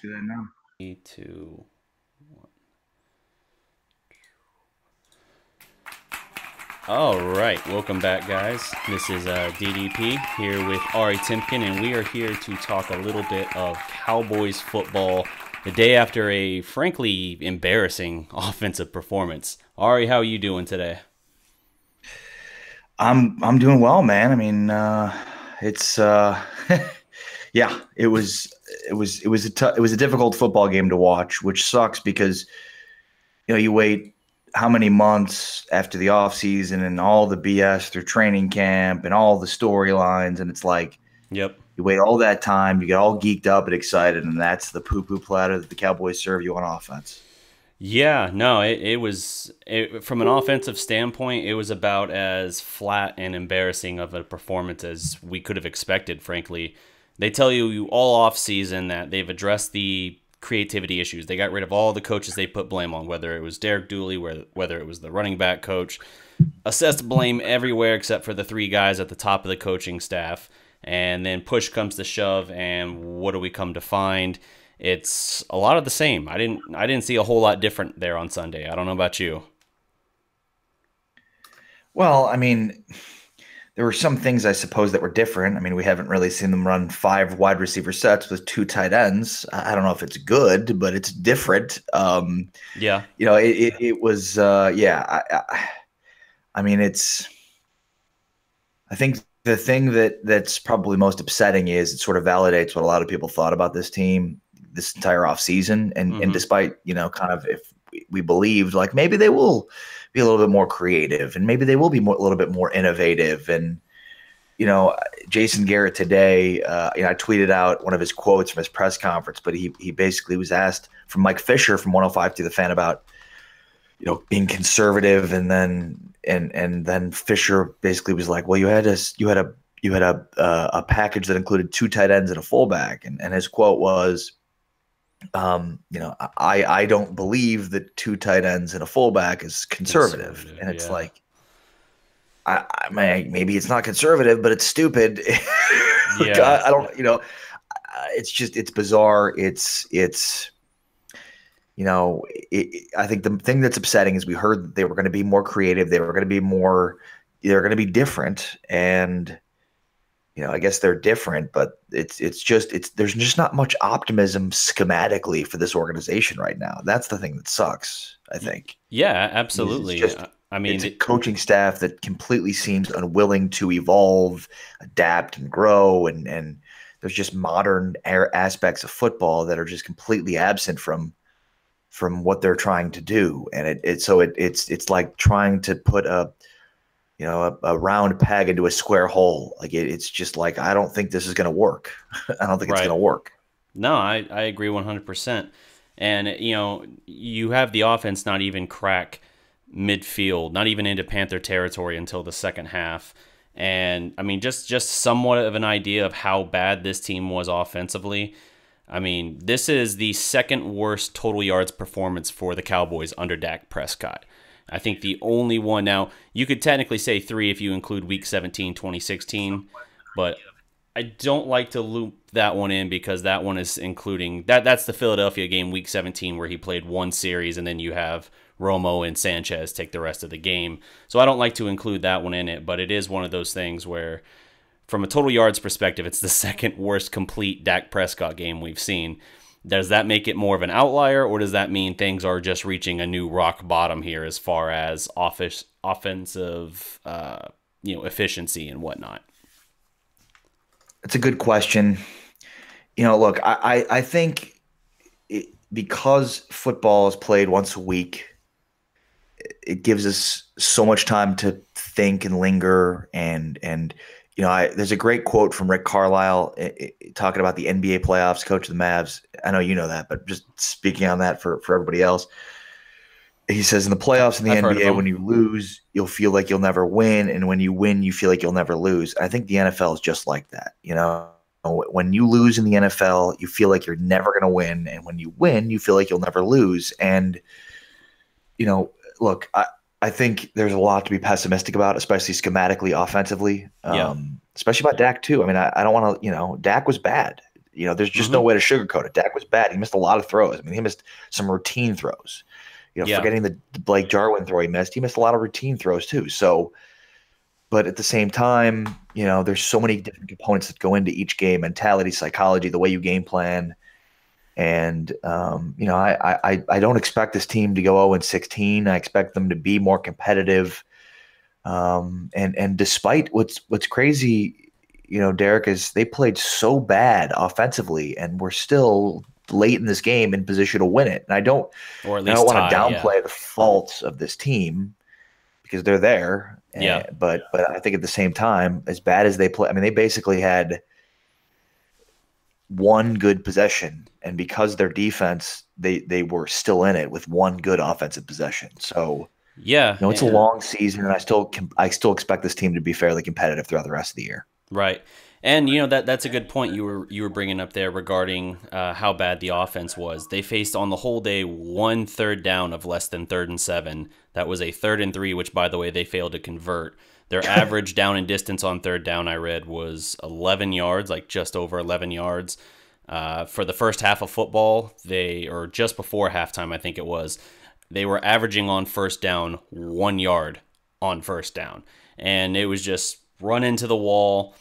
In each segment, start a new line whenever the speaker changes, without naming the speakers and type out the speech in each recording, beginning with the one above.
Do that now.
2, 1. All right, welcome back, guys. This is DDP here with Ari Timken, and we are here to talk a little bit of Cowboys football the day after a frankly embarrassing offensive performance. Ari, how are you doing today?
I'm doing well, man. I mean, it's yeah, it was a difficult football game to watch, which sucks because you wait how many months after the off season and all the BS through training camp and all the storylines, and it's like
Yep.
you wait all that time, you get all geeked up and excited, and that's the poo poo platter that the Cowboys serve you on offense.
Yeah, no, it was from an offensive standpoint, it was about as flat and embarrassing of a performance as we could have expected, frankly. They tell you all off season that they've addressed the creativity issues. They got rid of all the coaches they put blame on, whether it was Derek Dooley, whether it was the running back coach. Assessed blame everywhere except for the three guys at the top of the coaching staff. And then push comes to shove, and what do we come to find? It's a lot of the same. I didn't see a whole lot different there on Sunday. I don't know about you.
Well, I mean, there were some things I suppose that were different. I mean, we haven't really seen them run five wide receiver sets with two tight ends. I don't know if it's good, but it's different.
Yeah.
It was yeah. I mean, it's. I think the thing that's probably most upsetting is it sort of validates what a lot of people thought about this team this entire offseason. And
Mm-hmm.
despite, kind of if we believed like maybe they will be a little bit more creative and maybe they will be a little bit more innovative. And, you know, Jason Garrett today, I tweeted out one of his quotes from his press conference, but he basically was asked from Mike Fisher from 105 to the fan about being conservative, and then Fisher basically was like, well, you had a package that included two tight ends and a fullback, and his quote was, I don't believe that two tight ends and a fullback is conservative,
Conservative,
and it's
yeah.
like, maybe it's not conservative, but it's stupid. Like,
Yeah.
I don't, it's bizarre. I think the thing that's upsetting is we heard that they were going to be more creative. They're going to be different. And, I guess they're different, but there's just not much optimism schematically for this organization right now. That's the thing that sucks, I think,
Yeah,
is it's
absolutely.
just,
I
it's
mean,
a coaching staff that completely seems unwilling to evolve, adapt, and grow. And there's just modern aspects of football that are just completely absent from what they're trying to do. And it's like trying to put a round peg into a square hole. Like it's just like, I don't think this is going to work. I don't think it's going
right.
to work.
No, I agree 100%. And, you have the offense not even crack midfield, not even into Panther territory until the second half. And, I mean, just somewhat of an idea of how bad this team was offensively. I mean, this is the second worst total yards performance for the Cowboys under Dak Prescott. I think the only one now, you could technically say three if you include week 17, 2016, but I don't like to loop that one in because that one is including that's the Philadelphia game week 17 where he played one series and then you have Romo and Sanchez take the rest of the game. So I don't like to include that one in it, but it is one of those things where from a total yards perspective, it's the second worst complete Dak Prescott game we've seen. Does that make it more of an outlier, or does that mean things are just reaching a new rock bottom here as far as offensive, efficiency and whatnot?
It's a good question. Look, I think because football is played once a week, it gives us so much time to think and linger. And there's a great quote from Rick Carlisle talking about the NBA playoffs, coach of the Mavs. I know you know that, but just speaking on that for everybody else. He says in the playoffs in the
I've heard of
NBA,
them.
when you lose, you'll feel like you'll never win, and when you win, you feel like you'll never lose. I think the NFL is just like that. When you lose in the NFL, you feel like you're never going to win, and when you win, you feel like you'll never lose. And look, I think there's a lot to be pessimistic about, especially schematically, offensively,
Yeah.
especially about Dak too. I mean, I don't want to. Dak was bad. There's just no
Hmm.
way to sugarcoat it. Dak was bad. He missed a lot of throws. I mean, he missed some routine throws.
Yeah.
Forgetting the Blake Jarwin throw he missed a lot of routine throws too. So, but at the same time, there's so many different components that go into each game: mentality, psychology, the way you game plan. And I don't expect this team to go 0-16. I expect them to be more competitive. And despite what's crazy, Derek, is they played so bad offensively, and we're still late in this game in position to win it. And
Or at
I don't
least
want to
tie. Yeah.
downplay the faults of this team because they're there.
Yeah.
But I think at the same time, as bad as they play, I mean, they basically had one good possession, and because their defense, they were still in it with one good offensive possession. So
Yeah.
it's a long season, and I still expect this team to be fairly competitive throughout the rest of the year.
Right. And that's a good point you were bringing up there regarding how bad the offense was. They faced on the whole day one third down of less than 3rd and 7. That was a 3rd and 3, which by the way they failed to convert. Their average down and distance on 3rd down I read was 11 yards, like just over 11 yards. For the first half of football, or just before halftime, I think it was, they were averaging on 1st down 1 yard on 1st down, and it was just run into the wall.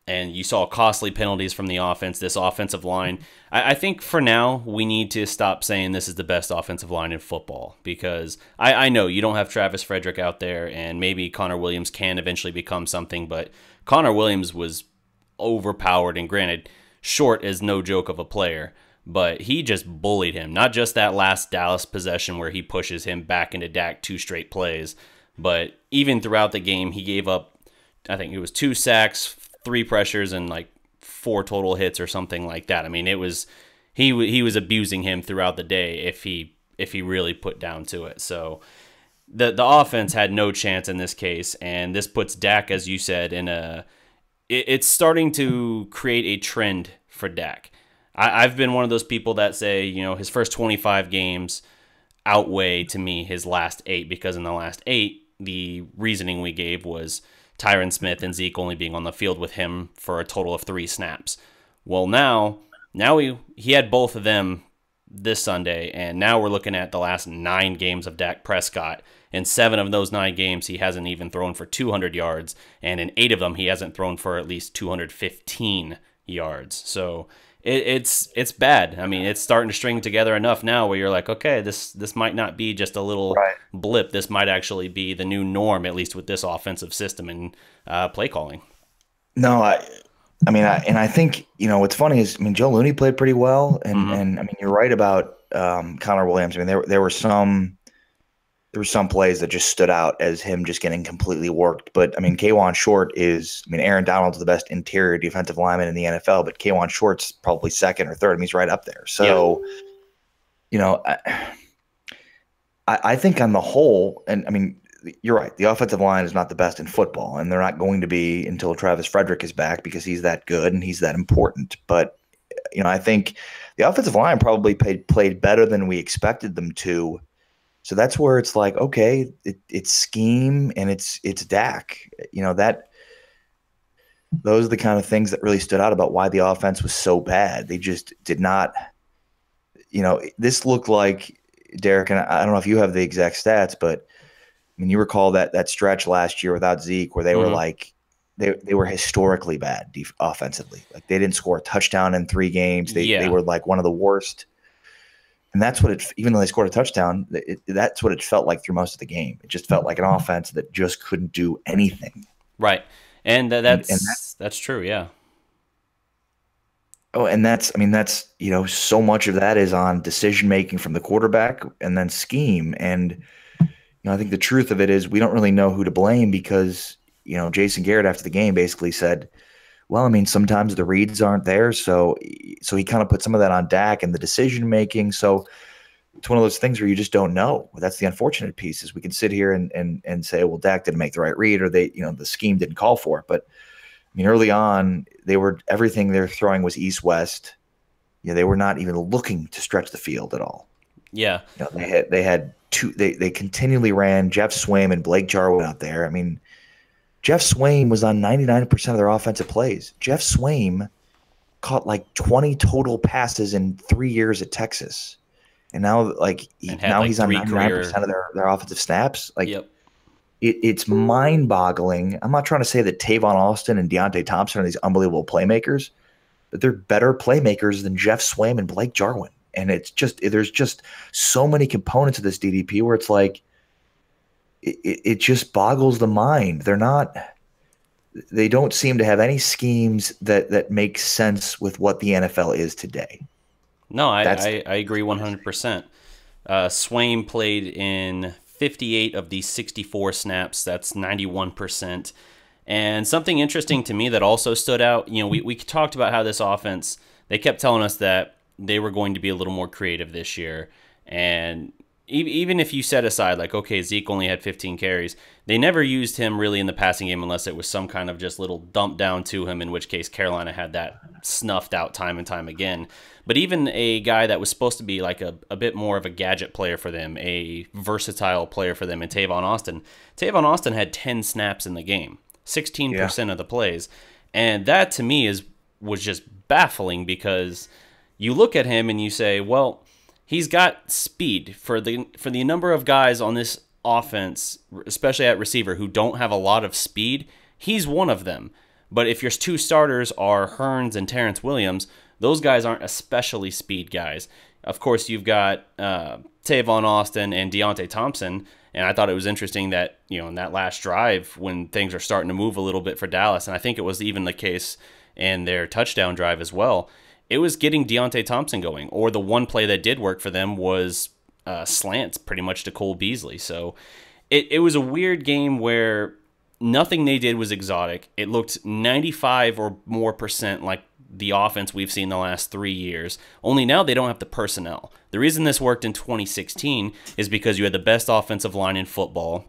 And you saw costly penalties from the offense, this offensive line. I think for now, we need to stop saying this is the best offensive line in football, because I know you don't have Travis Frederick out there, and maybe Connor Williams can eventually become something, but Connor Williams was overpowered, and granted, Short is no joke of a player, but he just bullied him. Not just that last Dallas possession where he pushes him back into Dak 2 straight plays, but even throughout the game, he gave up, I think it was 2 sacks, 3 pressures, and like 4 total hits or something like that. I mean, it was he was abusing him throughout the day if he really put down to it. So the offense had no chance in this case, and this puts Dak, as you said, it's starting to create a trend for Dak. I've been one of those people that say, his first 25 games outweigh to me his last 8, because in the last 8, the reasoning we gave was Tyron Smith and Zeke only being on the field with him for a total of 3 snaps. Well, now he had both of them this Sunday, and now we're looking at the last 9 games of Dak Prescott. In 7 of those 9 games, he hasn't even thrown for 200 yards, and in 8 of them, he hasn't thrown for at least 215 yards. So it's bad. I mean, it's starting to string together enough now where you're like, okay, this might not be just a little
Right.
blip. This might actually be the new norm, at least with this offensive system and play calling.
No, I think what's funny is, I mean, Joe Looney played pretty well, and
Hmm.
I mean, you're right about Connor Williams. I mean, there were some plays that just stood out as him just getting completely worked. But I mean, K'Wan Short is, I mean, Aaron Donald's the best interior defensive lineman in the NFL, but K'Wan Short's probably second or third. I mean, he's right up there.
Yeah.
So, you know, I think on the whole, and I mean, you're right. The offensive line is not the best in football, and they're not going to be until Travis Frederick is back, because he's that good and he's that important. But I think the offensive line probably played better than we expected them to. So that's where it's like, okay, it's scheme and it's Dak. Those are the kind of things that really stood out about why the offense was so bad. They just did not. This looked like, Derek, and I don't know if you have the exact stats, but I mean, you recall that stretch last year without Zeke where they were
Hmm.
like they were historically bad offensively. Like, they didn't score a touchdown in 3 games. They
Yeah.
were like one of the worst. And that's what even though they scored a touchdown, that's what it felt like through most of the game. It just felt like an offense that just couldn't do anything.
Right. And
And
that's true. Yeah.
I mean, that's, so much of that is on decision making from the quarterback and then scheme. And, I think the truth of it is we don't really know who to blame, because, Jason Garrett after the game basically said, well, I mean, sometimes the reads aren't there. So he kind of put some of that on Dak and the decision making. So it's one of those things where you just don't know. That's the unfortunate piece, is we can sit here and say, well, Dak didn't make the right read, or the scheme didn't call for it. But I mean, early on, everything they're throwing was east-west. They were not even looking to stretch the field at all.
Yeah.
They had two. They continually ran Jeff Swaim and Blake Jarwin out there. I mean, Jeff Swaim was on 99% of their offensive plays. Jeff Swaim caught like 20 total passes in 3 years at Texas. And now, like,
and had
now
like
he's on
three
99%
career.
of their offensive snaps. Like,
Yep.
it's mind boggling. I'm not trying to say that Tavon Austin and Deontay Thompson are these unbelievable playmakers, but they're better playmakers than Jeff Swaim and Blake Jarwin. And there's just so many components of this DDP where it's like, it just boggles the mind. They don't seem to have any schemes that make sense with what the NFL is today.
No,
That's
I agree
what it is.
100%. Swaim played in 58 of these 64 snaps. That's 91%. And something interesting to me that also stood out, we talked about how this offense, they kept telling us that they were going to be a little more creative this year. And even if you set aside, like, okay, Zeke only had 15 carries, they never used him really in the passing game unless it was some kind of just little dump down to him, in which case Carolina had that snuffed out time and time again. But even a guy that was supposed to be like a bit more of a gadget player for them, a versatile player for them, and Tavon Austin had 10 snaps in the game,
Yeah.
16% of the plays. And that to me was just baffling, because you look at him and you say, well, he's got speed for the number of guys on this offense, especially at receiver, who don't have a lot of speed. He's one of them. But if your two starters are Hearns and Terrence Williams, those guys aren't especially speed guys. Of course, you've got Tavon Austin and Deontay Thompson, and I thought it was interesting that, in that last drive when things are starting to move a little bit for Dallas, and I think it was even the case in their touchdown drive as well, it was getting Deontay Thompson going. Or the one play that did work for them was slants pretty much to Cole Beasley. So it was a weird game where nothing they did was exotic. It looked 95 or more percent like the offense we've seen the last 3 years. Only now they don't have the personnel. The reason this worked in 2016 is because you had the best offensive line in football.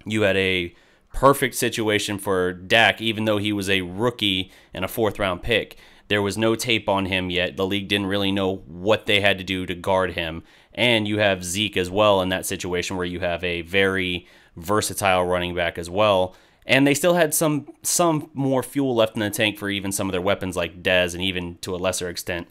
You had a perfect situation for Dak, even though he was a rookie and a fourth-round pick. There was no tape on him yet. The league didn't really know what they had to do to guard him. And you have Zeke as well in that situation where you have a very versatile running back as well. And they still had some more fuel left in the tank for even some of their weapons like Dez, and even to a lesser extent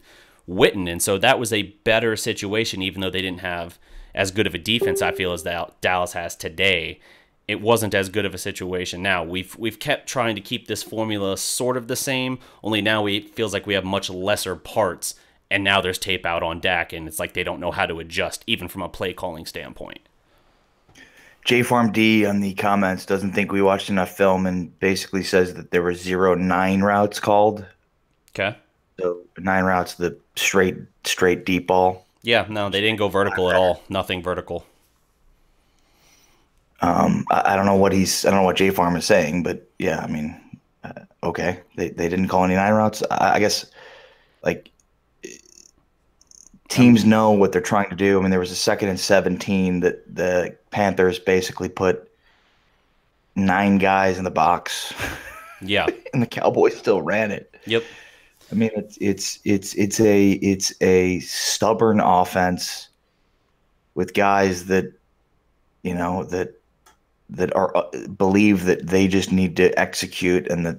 Witten. And so that was a better situation, even though they didn't have as good of a defense, I feel, as Dallas has today. It wasn't as good of a situation. Now we've kept trying to keep this formula sort of the same, only now it feels like we have much lesser parts, and now there's tape out on Dak, and it's like they don't know how to adjust, even from a play calling standpoint.
JFarm D on the comments doesn't think we watched enough film and basically says that there were 0-9 routes called.
Okay.
So 9 routes, the straight deep ball.
Yeah, no, they didn't go vertical at all. Nothing vertical.
I don't know what I don't know what JFarm is saying, but yeah, I mean, okay, they didn't call any 9 routes. I guess like teams know what they're trying to do. I mean, there was a 2nd and 17 that the Panthers basically put 9 guys in the box,
Yeah.
and the Cowboys still ran it.
Yep.
I mean, it's a stubborn offense with guys that are believe that they just need to execute, and that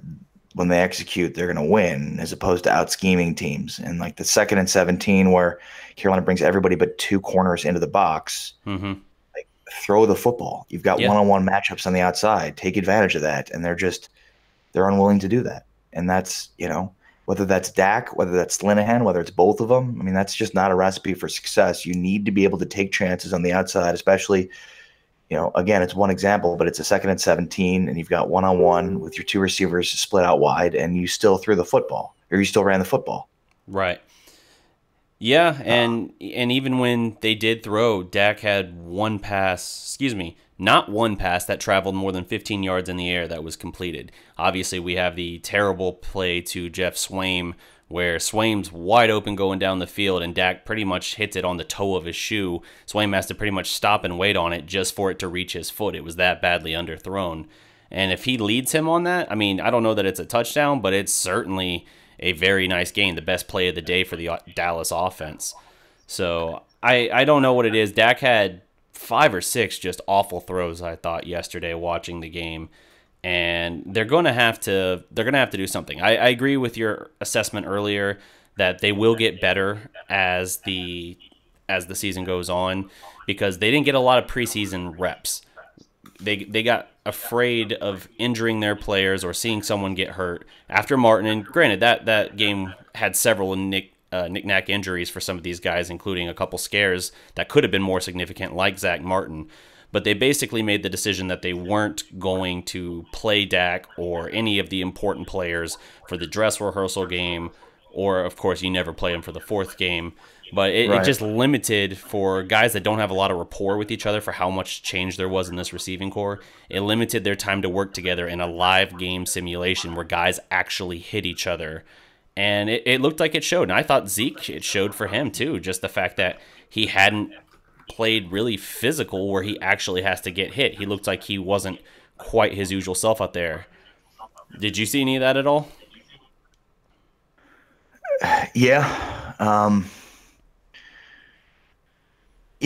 when they execute, they're going to win, as opposed to out scheming teams. And like the 2nd and 17, where Carolina brings everybody but 2 corners into the box,
Mm-hmm.
like, throw the football. You've got
Yeah.
one-on-one matchups on the outside. Take advantage of that, and they're unwilling to do that. And that's whether that's Dak, whether that's Linehan, whether it's both of them. I mean, that's just not a recipe for success. You need to be able to take chances on the outside, especially. Again, it's one example, but it's a 2nd and 17, and you've got one-on-one with your two receivers split out wide, and you still threw the football, or you still ran the football.
Right. Yeah, and even when they did throw, Dak had one pass, not one pass that traveled more than 15 yards in the air that was completed. Obviously, we have the terrible play to Jeff Swaim, where Swaim's wide open going down the field, and Dak pretty much hits it on the toe of his shoe. Swaim has to pretty much stop and wait on it just for it to reach his foot. It was that badly underthrown. And if he leads him on that, I mean, I don't know that it's a touchdown, but it's certainly a very nice game, the best play of the day for the Dallas offense. So I don't know what it is. Dak had 5 or 6 just awful throws, I thought, yesterday watching the game. and they're gonna have to do something. I agree with your assessment earlier that they will get better as the season goes on because they didn't get a lot of preseason reps. They got afraid of injuring their players or seeing someone get hurt after Martin. And granted, that game had several knick-knack injuries for some of these guys, including a couple scares that could have been more significant, like Zach Martin. But they basically made the decision that they weren't going to play Dak or any of the important players for the dress rehearsal game, or of course you never play them for the fourth game. But it
Right.
just limited for guys that don't have a lot of rapport with each other for how much change there was in this receiving core. It limited their time to work together in a live game simulation where guys actually hit each other. And it looked like it showed. And I thought Zeke, it showed for him too. Just the fact that he hadn't played really physical where he actually has to get hit. He looked like he wasn't quite his usual self out there. Did you see any of that at all?
Yeah.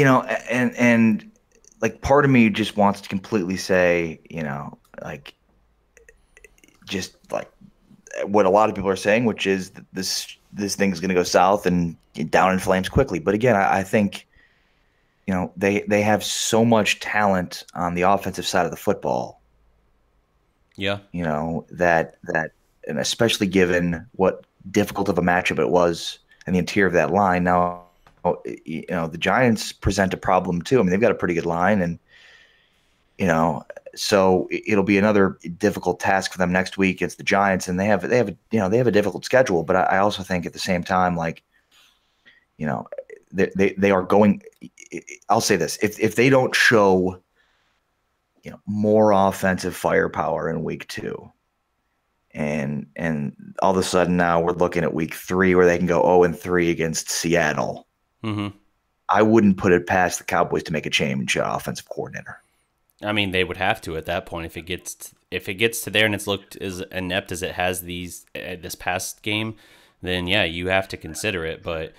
And like part of me just wants to completely say, like just like what a lot of people are saying, which is that this thing is going to go south and down in flames quickly. But again, I think they have so much talent on the offensive side of the football,
Yeah.
that and especially given what difficult of a matchup it was in the interior of that line. Now, the Giants present a problem too. I mean, they've got a pretty good line, and so it'll be another difficult task for them next week against the Giants, and they have a difficult schedule. But I also think at the same time, like, they are going. I'll say this: if they don't show more offensive firepower in week 2, and all of a sudden now we're looking at week 3 where they can go 0-3 against Seattle.
Mm-hmm.
I wouldn't put it past the Cowboys to make a change offensive coordinator.
I mean, they would have to at that point if it gets to there and it's looked as inept as it has this past game, then yeah, you have to consider it. But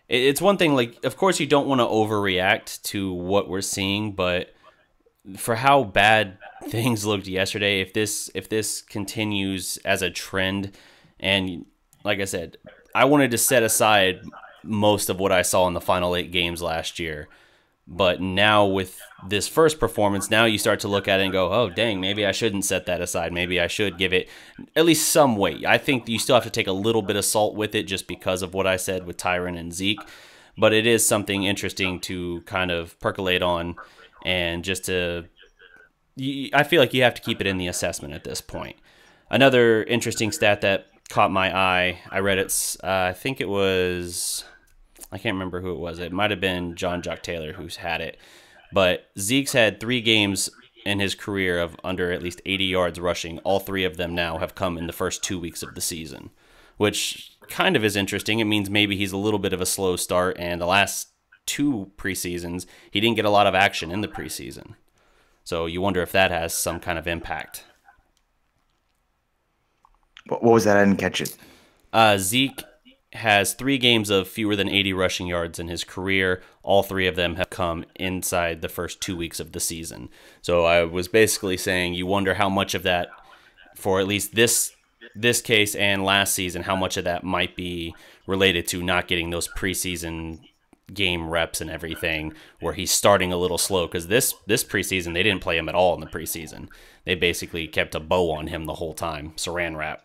it's one thing. Like, of course, you don't want to overreact to what we're seeing, but for how bad things looked yesterday, if this continues as a trend, and like I said, I wanted to set aside most of what I saw in the final 8 games last year. But now with this first performance, now you start to look at it and go, oh, dang, maybe I shouldn't set that aside. Maybe I should give it at least some weight. I think you still have to take a little bit of salt with it just because of what I said with Tyron and Zeke. But it is something interesting to kind of percolate on and just to I feel like you have to keep it in the assessment at this point. Another interesting stat that caught my eye, I read it, I think it was, I can't remember who it was. It might have been John Jock Taylor who's had it. But Zeke's had 3 games in his career of under at least 80 yards rushing. All 3 of them now have come in the first 2 weeks of the season, which kind of is interesting. It means maybe he's a little bit of a slow start, and the last 2 preseasons, he didn't get a lot of action in the preseason. So you wonder if that has some kind of impact.
What was that? I didn't catch it.
Zeke has 3 games of fewer than 80 rushing yards in his career. All 3 of them have come inside the first 2 weeks of the season. So I was basically saying you wonder how much of that, for at least this case and last season, how much of that might be related to not getting those preseason game reps and everything, where he's starting a little slow, because this preseason they didn't play him at all in the preseason. They basically kept a bow on him the whole time, saran wrap.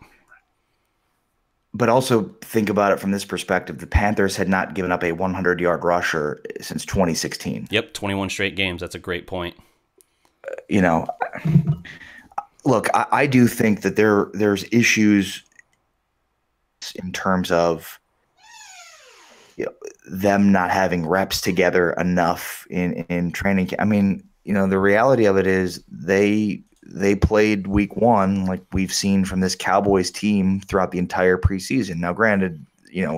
But also think about it from this perspective. The Panthers had not given up a 100-yard rusher since 2016.
Yep, 21 straight games. That's a great point.
You know, look, I do think that there's issues in terms of them not having reps together enough in training. I mean, the reality of it is they played week 1 like we've seen from this Cowboys team throughout the entire preseason. Now, granted,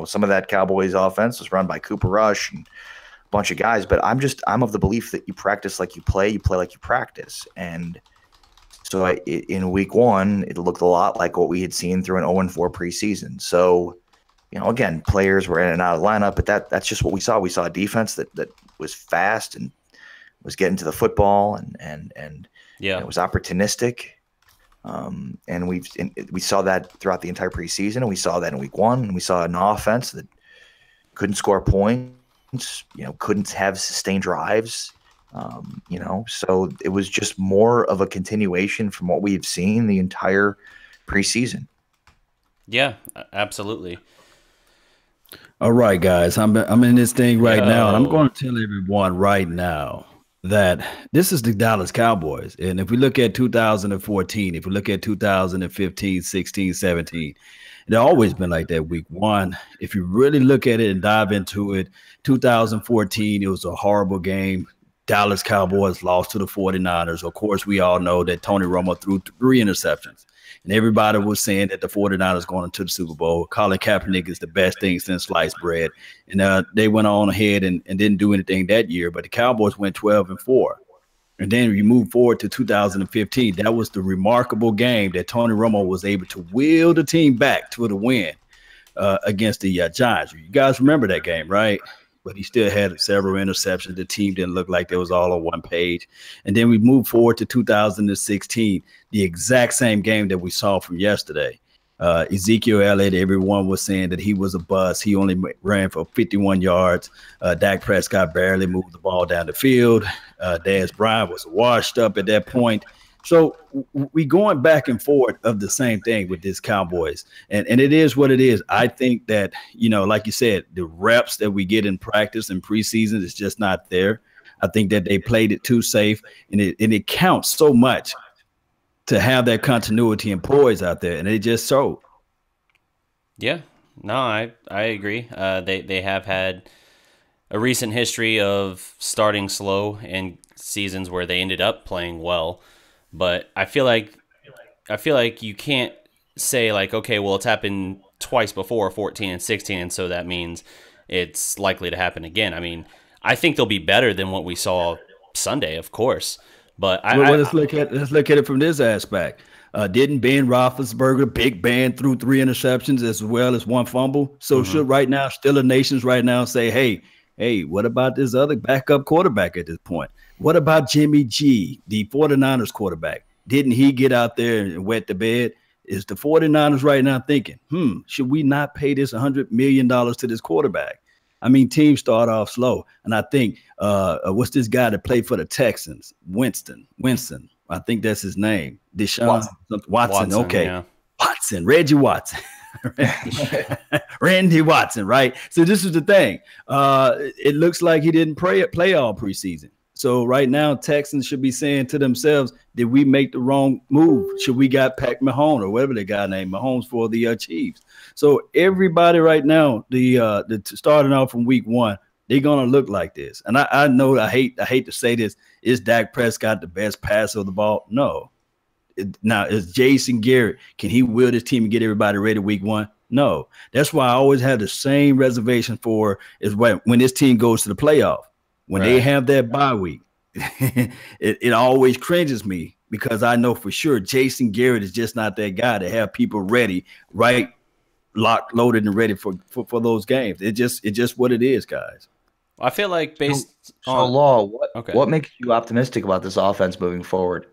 some of that Cowboys offense was run by Cooper Rush and a bunch of guys, but I'm of the belief that you practice like you play like you practice. And so in week 1, it looked a lot like what we had seen through an 0-4 preseason. So, again, players were in and out of the lineup, but that's just what we saw. We saw a defense that was fast and was getting to the football and
Yeah.
it was opportunistic. And we saw that throughout the entire preseason, and we saw that in week one, and we saw an offense that couldn't score points, couldn't have sustained drives. So it was just more of a continuation from what we've seen the entire preseason.
Yeah, absolutely.
All right, guys, I'm in this thing right now, and I'm
Yo.
going to tell everyone right now that this is the Dallas Cowboys. And if we look at 2014, if we look at 2015, 16, 17, it always been like that week one. If you really look at it and dive into it, 2014, it was a horrible game. Dallas Cowboys lost to the 49ers. Of course, we all know that Tony Romo threw 3 interceptions. And everybody was saying that the 49ers going into the Super Bowl. Colin Kaepernick is the best thing since sliced bread. And they went on ahead and didn't do anything that year. But the Cowboys went 12-4. And then you move forward to 2015. That was the remarkable game that Tony Romo was able to wheel the team back to the win against the Giants. You guys remember that game, right? But he still had several interceptions. The team didn't look like they was all on one page. And then we moved forward to 2016, the exact same game that we saw from yesterday. Ezekiel Elliott, everyone was saying that he was a bust. He only ran for 51 yards. Dak Prescott barely moved the ball down the field. Dez Bryant was washed up at that point. So we going back and forth of the same thing with this Cowboys. And it is what it is. I think that, like you said, the reps that we get in practice and preseason is just not there. I think that they played it too safe, and it counts so much to have that continuity and poise out there, and they just so.
Yeah, no, I agree. They have had a recent history of starting slow in seasons where they ended up playing well, but I feel like you can't say like, okay, well, it's happened twice before, 14 and 16, and so that means it's likely to happen again. I mean, I think they'll be better than what we saw Sunday, of course, but
Well, let's look at it from this aspect. Didn't Ben Roethlisberger, Big Ben, threw 3 interceptions as well as 1 fumble? So
Mhm.
should right now, still a nations right now say, hey, what about this other backup quarterback at this point? What about Jimmy G, the 49ers quarterback? Didn't he get out there and wet the bed? Is the 49ers right now thinking, should we not pay this $100 million to this quarterback? I mean, teams start off slow. And I think, what's this guy that played for the Texans? Winston. I think that's his name. Deshaun Watson. Okay.
Yeah.
Watson, Reggie Watson. Randy Watson, right? So this is the thing. It looks like he didn't play all preseason. So right now, Texans should be saying to themselves, did we make the wrong move? Should we got Pat Mahomes or whatever the guy named Mahomes for the Chiefs? So everybody right now, the starting off from week one, they're gonna look like this. And I know I hate to say this. Is Dak Prescott the best passer of the ball? No. Now, is Jason Garrett, can he will this team and get everybody ready week one? No. That's why I always have the same reservation for is when this team goes to the playoff. When they have that bye week, it always cringes me because I know for sure Jason Garrett is just not that guy to have people ready, right, locked, loaded, and ready for those games. It just what it is, guys.
I feel like based
So
on
Law,
okay.
what makes you optimistic about this offense moving forward?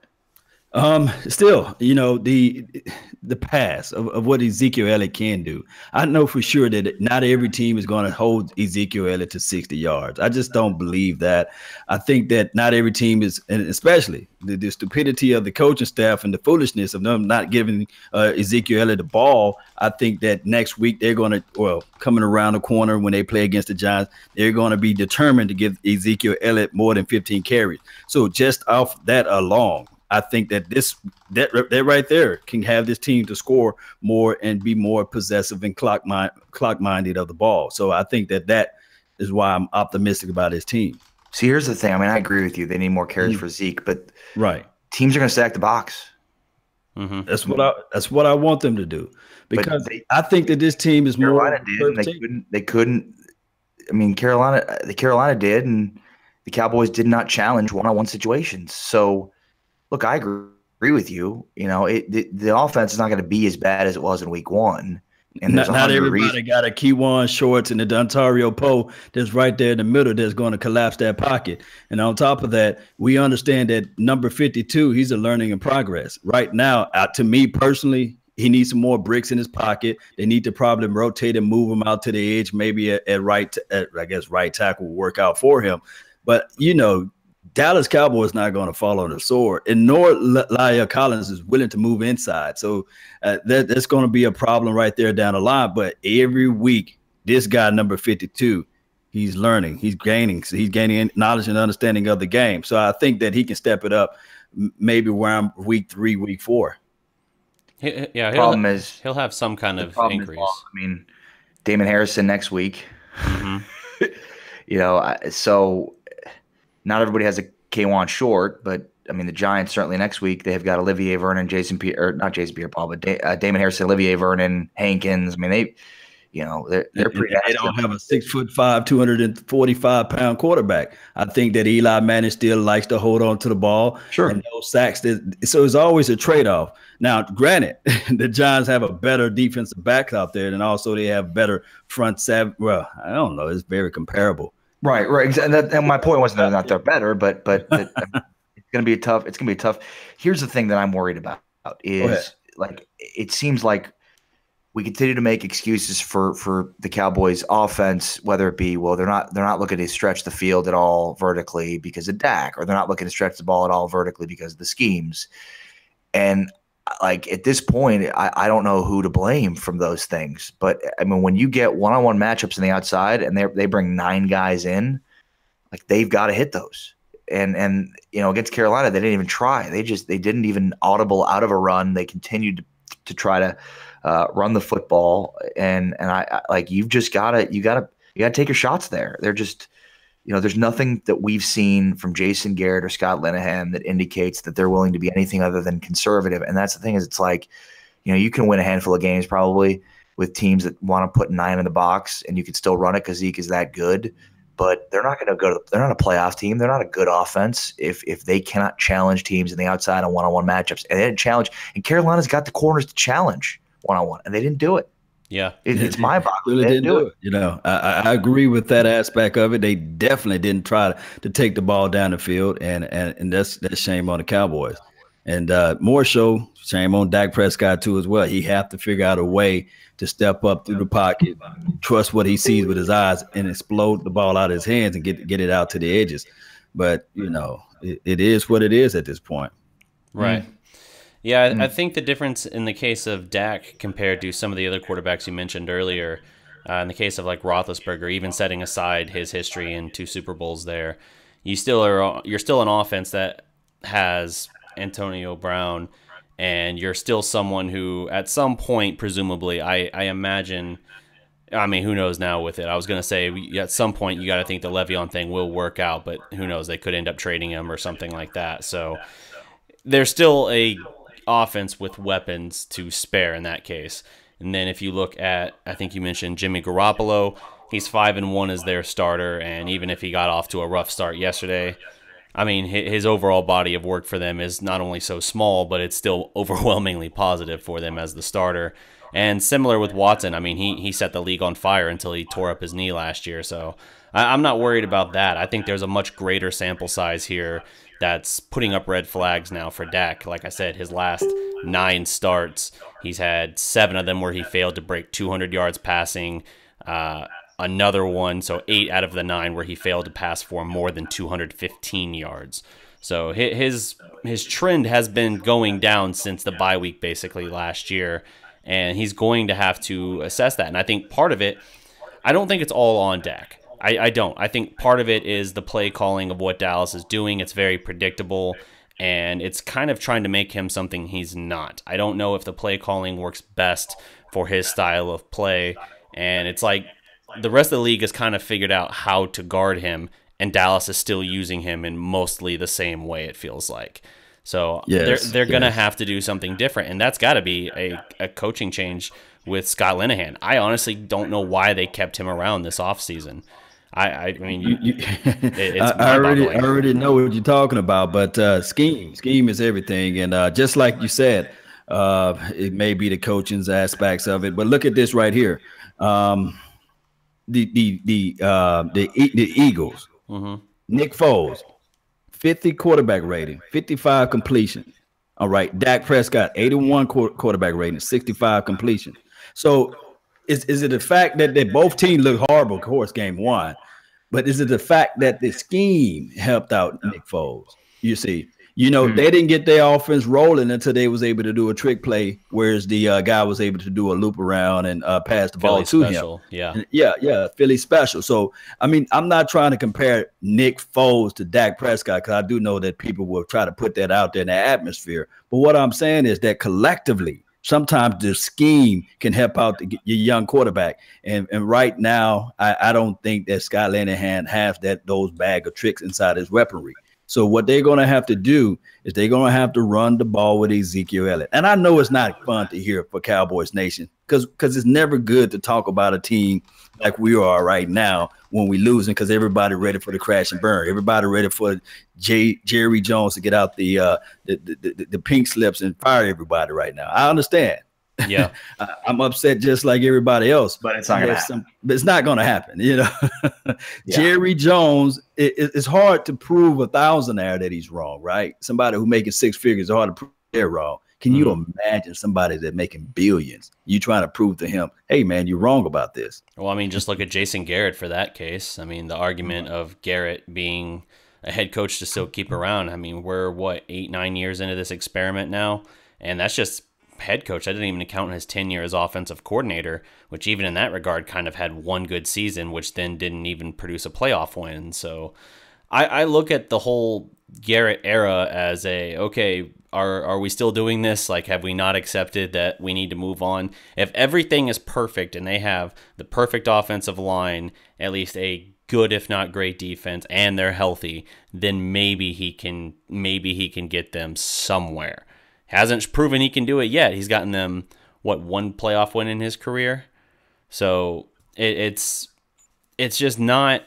Still, the pass of what Ezekiel Elliott can do. I know for sure that not every team is going to hold Ezekiel Elliott to 60 yards. I just don't believe that. I think that not every team is, and especially the stupidity of the coaching staff and the foolishness of them not giving Ezekiel Elliott the ball. I think that next week they're going to, coming around the corner when they play against the Giants, they're going to be determined to give Ezekiel Elliott more than 15 carries. So just off that alone, I think that that right there can have this team to score more and be more possessive and clock minded of the ball. So I think that is why I'm optimistic about his team.
See, here's the thing. I mean, I agree with you. They need more carries for Zeke, but
right,
teams are going to stack the box.
Mm-hmm.
That's what I want them to do because I think that this team is
Carolina
more.
did. And they couldn't. I mean, Carolina did, and the Cowboys did not challenge one-on-one situations. So. Look, I agree with you. The offense is not going to be as bad as it was in week one. and there's
Not
100 reasons.
everybody got a Keywan Shorts and the Dontario Poe that's right there in the middle that's going to collapse that pocket. And on top of that, we understand that number 52, he's a learning in progress. Right now, to me personally, he needs some more bricks in his pocket. They need to probably rotate and move him out to the edge, maybe at right tackle will work out for him. But, Dallas Cowboys not going to fall on the sword, and nor La'el Collins is willing to move inside. So that's going to be a problem right there down the line. But every week, this guy, number 52, he's learning, he's gaining knowledge and understanding of the game. So I think that he can step it up maybe around week 3, week 4.
Yeah, he'll have some kind of increase.
I mean, Damon Harrison next week.
Mm-hmm.
So not everybody has a K'Wan Short, but I mean the Giants certainly next week they've got Olivier Vernon, not Jason Pierre-Paul, but Damon Harrison, Olivier Vernon, Hankins. I mean they're pretty.
They don't have a 6'5", 245-pound quarterback. I think that Eli Manning still likes to hold on to the ball.
Sure.
And those sacks. So it's always a trade-off. Now, granted, the Giants have a better defensive backs out there, and also they have better front seven. Well, I don't know. It's very comparable.
Right. And my point wasn't that they're better, but it's going to be tough. It's going to be tough. Here's the thing that I'm worried about is it seems like we continue to make excuses for the Cowboys offense, whether it be, they're not looking to stretch the field at all vertically because of Dak, or they're not looking to stretch the ball at all vertically because of the schemes. And at this point, I don't know who to blame from those things. But I mean, when you get one-on-one matchups on the outside and they bring 9 guys in, they've got to hit those. And against Carolina, they didn't even try. They didn't even audible out of a run. They continued to try to run the football. And you've just got to take your shots there. They're just, there's nothing that we've seen from Jason Garrett or Scott Linehan that indicates that they're willing to be anything other than conservative. And that's the thing, is it's you can win a handful of games probably with teams that want to put 9 in the box, and you can still run it because Zeke is that good. But they're not going to they're not a playoff team. They're not a good offense if they cannot challenge teams in the outside on one-on-one matchups. And they didn't challenge. And Carolina's got the corners to challenge one-on-one, and they didn't do it.
Yeah,
it's mind-boggling.
They didn't do it. I agree with that aspect of it. They definitely didn't try to take the ball down the field, and that's shame on the Cowboys. And more so, shame on Dak Prescott too as well. He have to figure out a way to step up through the pocket, trust what he sees with his eyes, and explode the ball out of his hands and get it out to the edges. But it is what it is at this point.
Right. Yeah, I think the difference in the case of Dak compared to some of the other quarterbacks you mentioned earlier, in the case of Roethlisberger, even setting aside his history in 2 Super Bowls there, you're still an offense that has Antonio Brown, and you're still someone who, at some point, presumably, I imagine, I mean, who knows now with it? I was going to say, at some point, you got to think the Le'Veon thing will work out, but who knows? They could end up trading him or something like that. So there's still a offense with weapons to spare in that case. And then if you look at, I think you mentioned Jimmy Garoppolo, he's 5-1 as their starter, and even if he got off to a rough start yesterday, I mean, his overall body of work for them is not only so small, but it's still overwhelmingly positive for them as the starter. And similar with Watson, I mean, he set the league on fire until he tore up his knee last year. So I'm not worried about that. I think there's a much greater sample size here that's putting up red flags now for Dak. Like I said, his last 9 starts, he's had 7 of them where he failed to break 200 yards passing. Another one, so 8 out of the 9 where he failed to pass for more than 215 yards. So his trend has been going down since the bye week basically last year, and he's going to have to assess that. And I think part of it, I don't think it's all on Dak. I don't. I think part of it is the play calling of what Dallas is doing. It's very predictable, and it's kind of trying to make him something he's not. I don't know if the play calling works best for his style of play, and it's like the rest of the league has kind of figured out how to guard him, and Dallas is still using him in mostly the same way, it feels like. So they're going to have to do something different, and that's got to be a coaching change with Scott Linehan. I honestly don't know why they kept him around this offseason. I mean, it's
I already know what you're talking about, but scheme is everything. And just like you said, It may be the coaching aspects of it, but look at this right here. The Eagles,
Mm-hmm.
Nick Foles, 50 quarterback rating, 55 completion. All right, Dak Prescott, 81 quarterback rating, 65 completion. So is it the fact that they both teams look horrible? Of course, game one, but is it the fact that the scheme helped out Nick Foles? You see,
Hmm.
they didn't get their offense rolling until they was able to do a trick play, whereas the guy was able to do a loop around and pass the ball
Philly
to him.
special. Yeah.
And yeah, Philly special. So I mean, I'm not trying to compare Nick Foles to Dak Prescott because I do know that people will try to put that out there in the atmosphere. But what I'm saying is that collectively, sometimes the scheme can help out your young quarterback. And right now, I don't think that Scott Linehan has those bag of tricks inside his weaponry. So what they're going to have to do is they're going to have to run the ball with Ezekiel Elliott. And I know it's not fun to hear for Cowboys Nation because it's never good to talk about a team like we are right now when we're losing because everybody ready for the crash and burn. Everybody ready for Jerry Jones to get out the pink slips and fire everybody right now. I understand.
Yeah.
I'm upset just like everybody else,
But it's not going to happen.
but it's not going to happen.
Yeah.
Jerry Jones, it's hard to prove a thousandaire that he's wrong, right? Somebody who making six figures, it's hard to prove they're wrong. Can you imagine somebody that making billions? You trying to prove to him, hey man, you're wrong about this.
Well, I mean, just look at Jason Garrett for that case. I mean, the argument of Garrett being a head coach to still keep around. I mean, we're what, 8-9 years into this experiment now, and that's just head coach. I didn't even count his tenure as offensive coordinator, which even in that regard kind of had one good season, which then didn't even produce a playoff win. So I look at the whole Garrett era as okay, are we still doing this? Like, have we not accepted that we need to move on? If everything is perfect and they have the perfect offensive line, at least a good if not great defense, and they're healthy, then maybe he can get them somewhere. Hasn't proven he can do it yet. He's gotten them, one playoff win in his career? So it's just not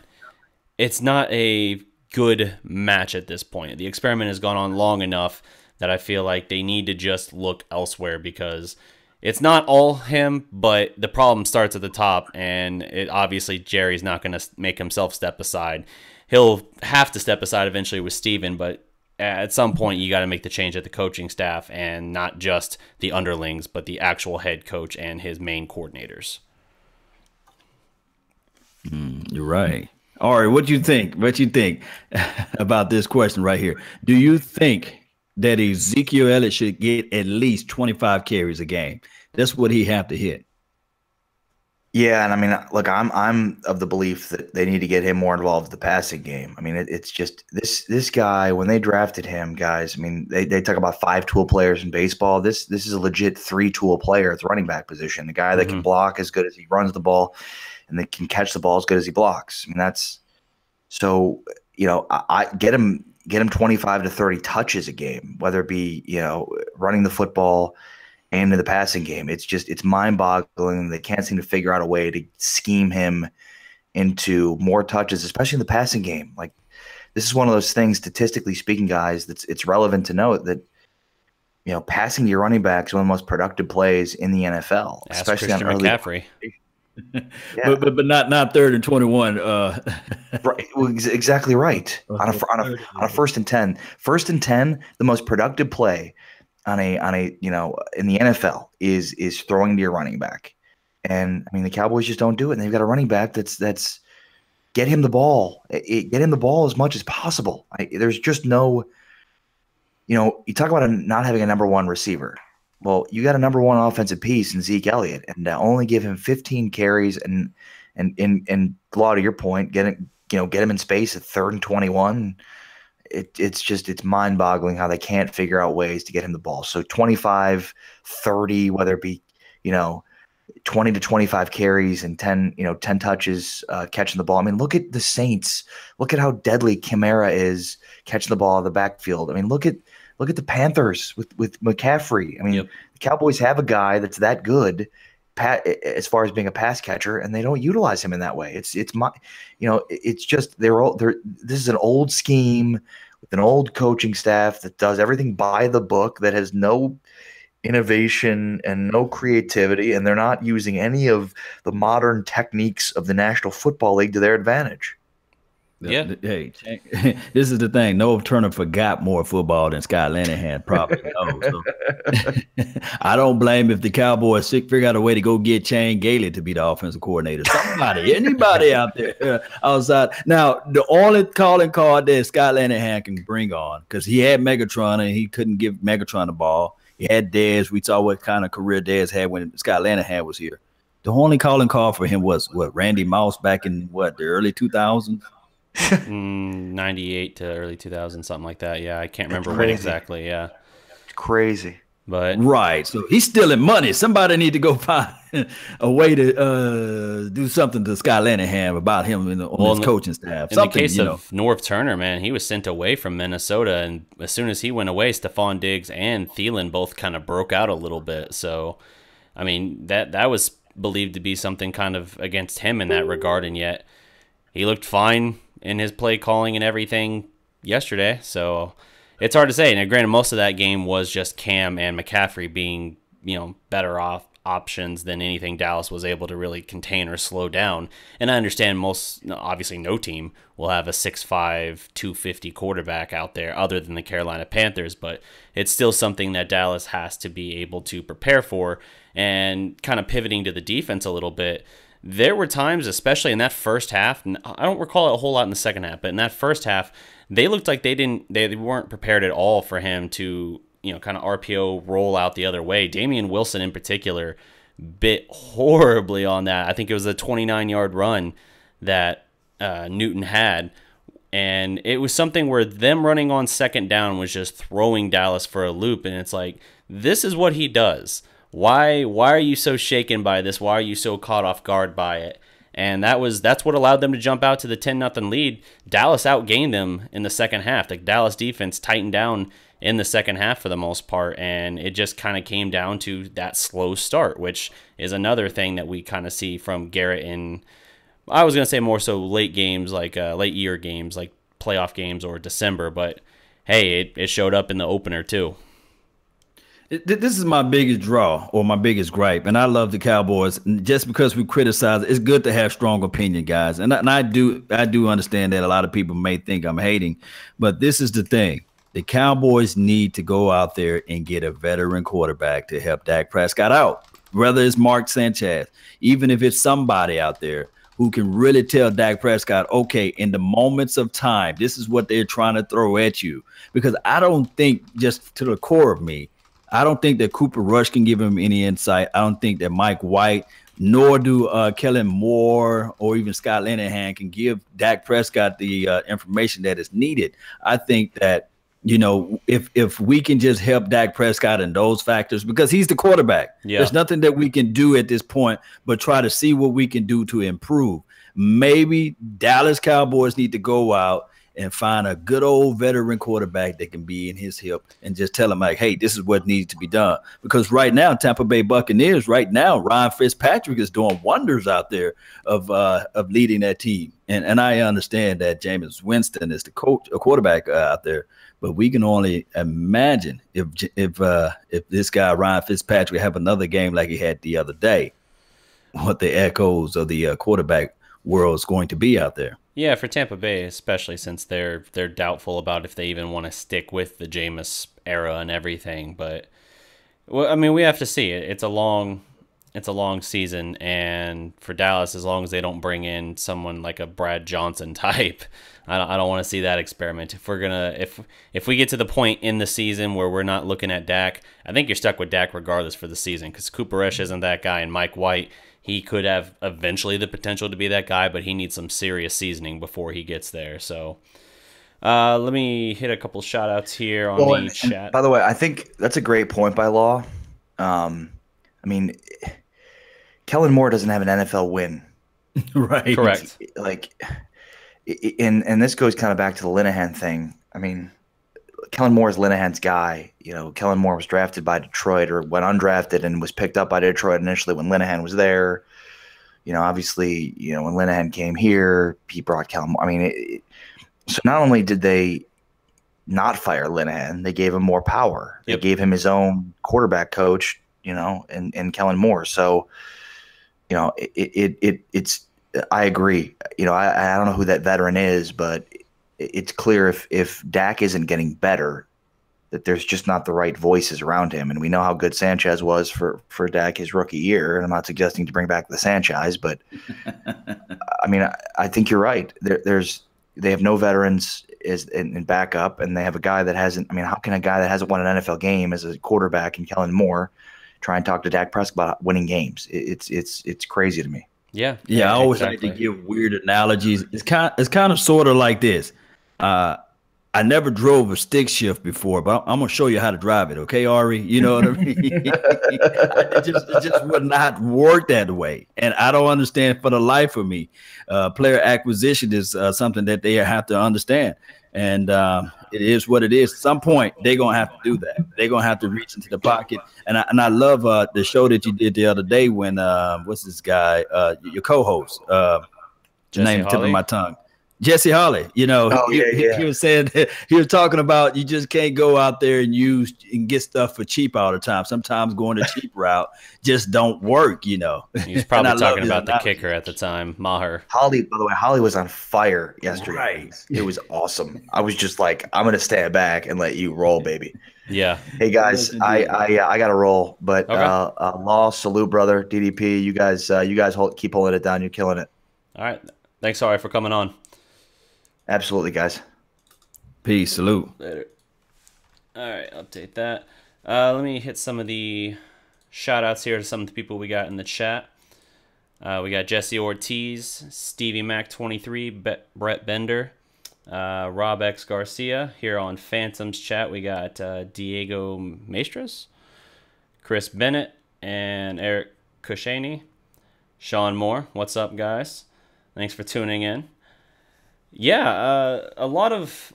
a good match at this point. The experiment has gone on long enough that I feel like they need to just look elsewhere because it's not all him, but the problem starts at the top, and obviously Jerry's not going to make himself step aside. He'll have to step aside eventually with Steven, but at some point you got to make the change at the coaching staff and not just the underlings, but the actual head coach and his main coordinators.
You're right. All right, what do you think? What you think about this question right here? Do you think that Ezekiel Elliott should get at least 25 carries a game? That's what he have to hit.
Yeah, and I mean, look, I'm of the belief that they need to get him more involved in the passing game. I mean, it's just this guy when they drafted him, guys. I mean, they talk about 5-tool players in baseball. This is a legit 3-tool player at the running back position. The guy that can block as good as he runs the ball, and that can catch the ball as good as he blocks. I mean, that's so. I get him 25 to 30 touches a game, whether it be running the football and in the passing game. It's mind-boggling. They can't seem to figure out a way to scheme him into more touches, especially in the passing game. Like, this is one of those things, statistically speaking, guys, it's relevant to note that passing to your running back is one of the most productive plays in the NFL, especially
Christian
on early
McCaffrey.
Yeah. but not 3rd and 21.
Right, well, exactly right. On a 1st and 10, 1st and 10, the most productive play on a in the NFL is throwing to your running back. And I mean, the Cowboys just don't do it. And they've got a running back that's get him the ball. Get him the ball as much as possible. There's just no, you talk about not having a number one receiver. Well, you got a number one offensive piece in Zeke Elliott, and to only give him 15 carries and Law, to your point, get him in space at 3rd and 21. It's mind-boggling how they can't figure out ways to get him the ball. So 25, 30, whether it be 20 to 25 carries and 10 touches catching the ball. I mean, look at the Saints. Look at how deadly Kamara is catching the ball out of the backfield. I mean, look at the Panthers with McCaffrey. I mean, The Cowboys have a guy that's that good as far as being a pass catcher, and they don't utilize him in that way. It's just this is an old scheme with an old coaching staff that does everything by the book, that has no innovation and no creativity, and they're not using any of the modern techniques of the National Football League to their advantage.
Yeah.
Hey, this is the thing. Noah Turner forgot more football than Scott Linehan probably knows. So I don't blame if the Cowboys figure out a way to go get Shane Gailey to be the offensive coordinator. Somebody, anybody out there outside. Now, the only calling card that Scott Linehan can bring on, because he had Megatron and he couldn't give Megatron the ball. He had Dez. We saw what kind of career Dez had when Scott Linehan was here. The only calling call for him was what, Randy Moss back in what, the early 2000s?
98 to early 2000, something like that. Yeah, I can't remember when exactly. Yeah,
It's crazy.
but
Right. So he's stealing money. Somebody need to go find a way to do something to Scott Linehan about him on his coaching staff.
in the
Something,
case of Norv Turner, man, he was sent away from Minnesota, and as soon as he went away, Stephon Diggs and Thielen both kind of broke out a little bit. So, I mean, that was believed to be something kind of against him in that regard, and yet he looked fine in his play calling and everything yesterday. So it's hard to say. Now, granted, most of that game was just Cam and McCaffrey being, better off options than anything Dallas was able to really contain or slow down. And I understand obviously no team will have a 6'5", 250 quarterback out there other than the Carolina Panthers, but it's still something that Dallas has to be able to prepare for. And kind of pivoting to the defense a little bit, there were times, especially in that first half, and I don't recall it a whole lot in the second half, but in that first half, they looked like they weren't prepared at all for him to, kind of RPO roll out the other way. Damian Wilson in particular bit horribly on that. I think it was a 29-yard run that Newton had, and it was something where them running on second down was just throwing Dallas for a loop, and it's like, this is what he does. Why are you so shaken by this? Why are you so caught off guard by it? And that's what allowed them to jump out to the 10-0 lead. Dallas outgained them in the second half. The Dallas defense tightened down in the second half for the most part, and it just kind of came down to that slow start, which is another thing that we kind of see from Garrett in, I was going to say more so late games, like late year games, like playoff games or December, but hey, it showed up in the opener too.
This is my biggest draw or my biggest gripe, and I love the Cowboys. Just because we criticize, it's good to have strong opinion, guys. And I do understand that a lot of people may think I'm hating, but this is the thing: the Cowboys need to go out there and get a veteran quarterback to help Dak Prescott out. Whether it's Mark Sanchez, even if it's somebody out there who can really tell Dak Prescott, okay, in the moments of time, this is what they're trying to throw at you. Because I don't think, just to the core of me, I don't think that Cooper Rush can give him any insight. I don't think that Mike White, nor do Kellen Moore or even Scott Linehan can give Dak Prescott the information that is needed. I think that, if we can just help Dak Prescott in those factors, because he's the quarterback. Yeah. There's nothing that we can do at this point but try to see what we can do to improve. Maybe Dallas Cowboys need to go out and find a good old veteran quarterback that can be in his hip and just tell him, like, hey, this is what needs to be done. Because right now, Tampa Bay Buccaneers, Ryan Fitzpatrick is doing wonders out there of leading that team. And I understand that Jameis Winston is the quarterback out there, but we can only imagine if this guy Ryan Fitzpatrick have another game like he had the other day, what the echoes of the quarterback world is going to be out there.
Yeah, for Tampa Bay, especially since they're doubtful about if they even want to stick with the Jameis era and everything. But well, I mean, we have to see it. It's a long season, and for Dallas, as long as they don't bring in someone like a Brad Johnson type, I don't want to see that experiment. If we get to the point in the season where we're not looking at Dak, I think you're stuck with Dak regardless for the season, because Cooper Rush isn't that guy, and Mike White, he could have eventually the potential to be that guy, but he needs some serious seasoning before he gets there. So let me hit a couple shout outs here on the chat.
By the way, I think that's a great point by Law. I mean, Kellen Moore doesn't have an NFL win.
Right.
Correct.
And this goes kind of back to the Linehan thing. I mean, Kellen Moore is Linehan's guy. Kellen Moore was drafted by Detroit, or went undrafted and was picked up by Detroit initially when Linehan was there. Obviously, when Linehan came here, he brought Kellen Moore. I mean, so not only did they not fire Linehan. They gave him more power. They
Yep.
gave him his own quarterback coach, and Kellen Moore. So, it's I agree. I don't know who that veteran is, but it's clear if Dak isn't getting better, that there's just not the right voices around him. And we know how good Sanchez was for Dak his rookie year. And I'm not suggesting to bring back the Sanchez, but I mean, I think you're right. They have no veterans in backup, and they have a guy that hasn't. I mean, how can a guy that hasn't won an NFL game as a quarterback in Kellen Moore try and talk to Dak Prescott about winning games? It's crazy to me.
Yeah.
I always
exactly.
like to give weird analogies. It's kind of sort of like this. I never drove a stick shift before, but I'm gonna show you how to drive it, okay, Ari? You know what I mean? it just would not work that way, and I don't understand for the life of me. Player acquisition is something that they have to understand, and it is what it is. At some point, they're gonna have to do that. They're gonna have to reach into the pocket, and I love the show that you did the other day when what's this guy, your co-host, name tip of my tongue. Jesse Holly, he was saying he was talking about you just can't go out there and use and get stuff for cheap all the time. Sometimes going the cheap route just don't work,
He was probably talking about the kicker at the time, Maher.
Holly, by the way, Holly was on fire yesterday.
Right.
It was awesome. I was just like, I'm gonna stand back and let you roll, baby.
Yeah.
Hey guys, I gotta roll, but
okay.
Law, salute, brother. DDP, you guys keep holding it down. You're killing it.
All right. Thanks, Ari, for coming on.
Absolutely, guys.
Peace. Salute.
Later. All right, update that. Let me hit some of the shout-outs here to some of the people we got in the chat. We got Jesse Ortiz, Stevie Mac 23, Brett Bender, Rob X Garcia. Here on Phantoms chat, we got Diego Maestros, Chris Bennett, and Eric Cushaney. Sean Moore, what's up, guys? Thanks for tuning in. Yeah, a lot of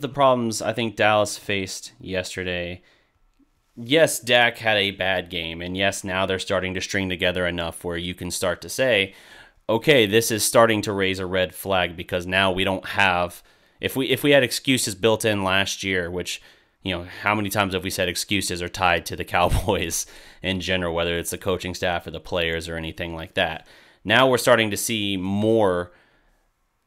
the problems I think Dallas faced yesterday. Yes, Dak had a bad game, and yes, now they're starting to string together enough where you can start to say, okay, this is starting to raise a red flag, because now we don't have, if we had excuses built in last year, which, how many times have we said excuses are tied to the Cowboys in general, whether it's the coaching staff or the players or anything like that. Now we're starting to see more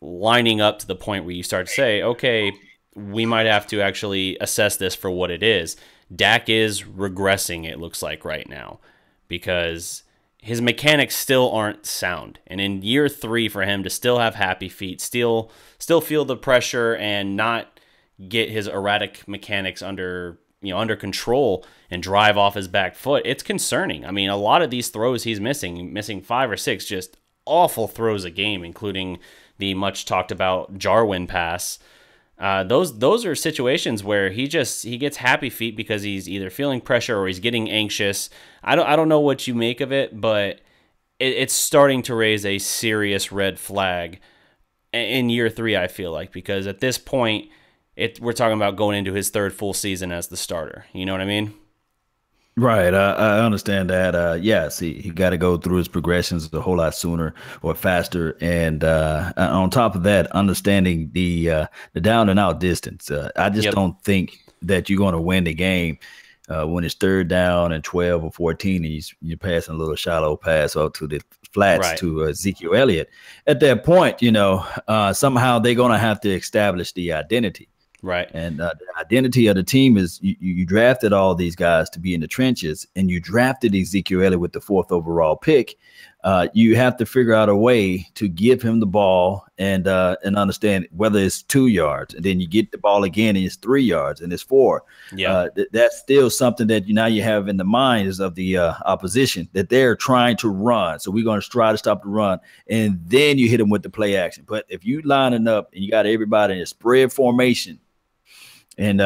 lining up to the point where you start to say, okay, we might have to actually assess this for what it is. Dak is regressing, it looks like right now, because his mechanics still aren't sound. And in year 3, for him to still have happy feet, still feel the pressure and not get his erratic mechanics under control and drive off his back foot, it's concerning. I mean, a lot of these throws he's missing 5 or 6 just awful throws a game, including the much talked about Jarwin pass. Those are situations where he gets happy feet because he's either feeling pressure or he's getting anxious. I don't know what you make of it, but it's starting to raise a serious red flag in year 3, I feel like, because at this point we're talking about going into his 3rd full season as the starter. You know what I mean?
Right. I understand that. Yes, he got to go through his progressions a whole lot sooner or faster. And on top of that, understanding the down and out distance. I just don't think that you're going to win the game when it's 3rd down and 12 or 14 and you're passing a little shallow pass out to the flats to Ezekiel Elliott. At that point, somehow they're going to have to establish the identity.
Right.
And the identity of the team is you drafted all these guys to be in the trenches, and you drafted Ezekiel Elliott with the 4th overall pick. You have to figure out a way to give him the ball and understand whether it's 2 yards, and then you get the ball again and it's 3 yards and it's 4.
Yeah.
That's still something that now you have in the minds of the opposition, that they're trying to run. So we're going to try to stop the run, and then you hit them with the play action. But if you lining up and you got everybody in a spread formation, and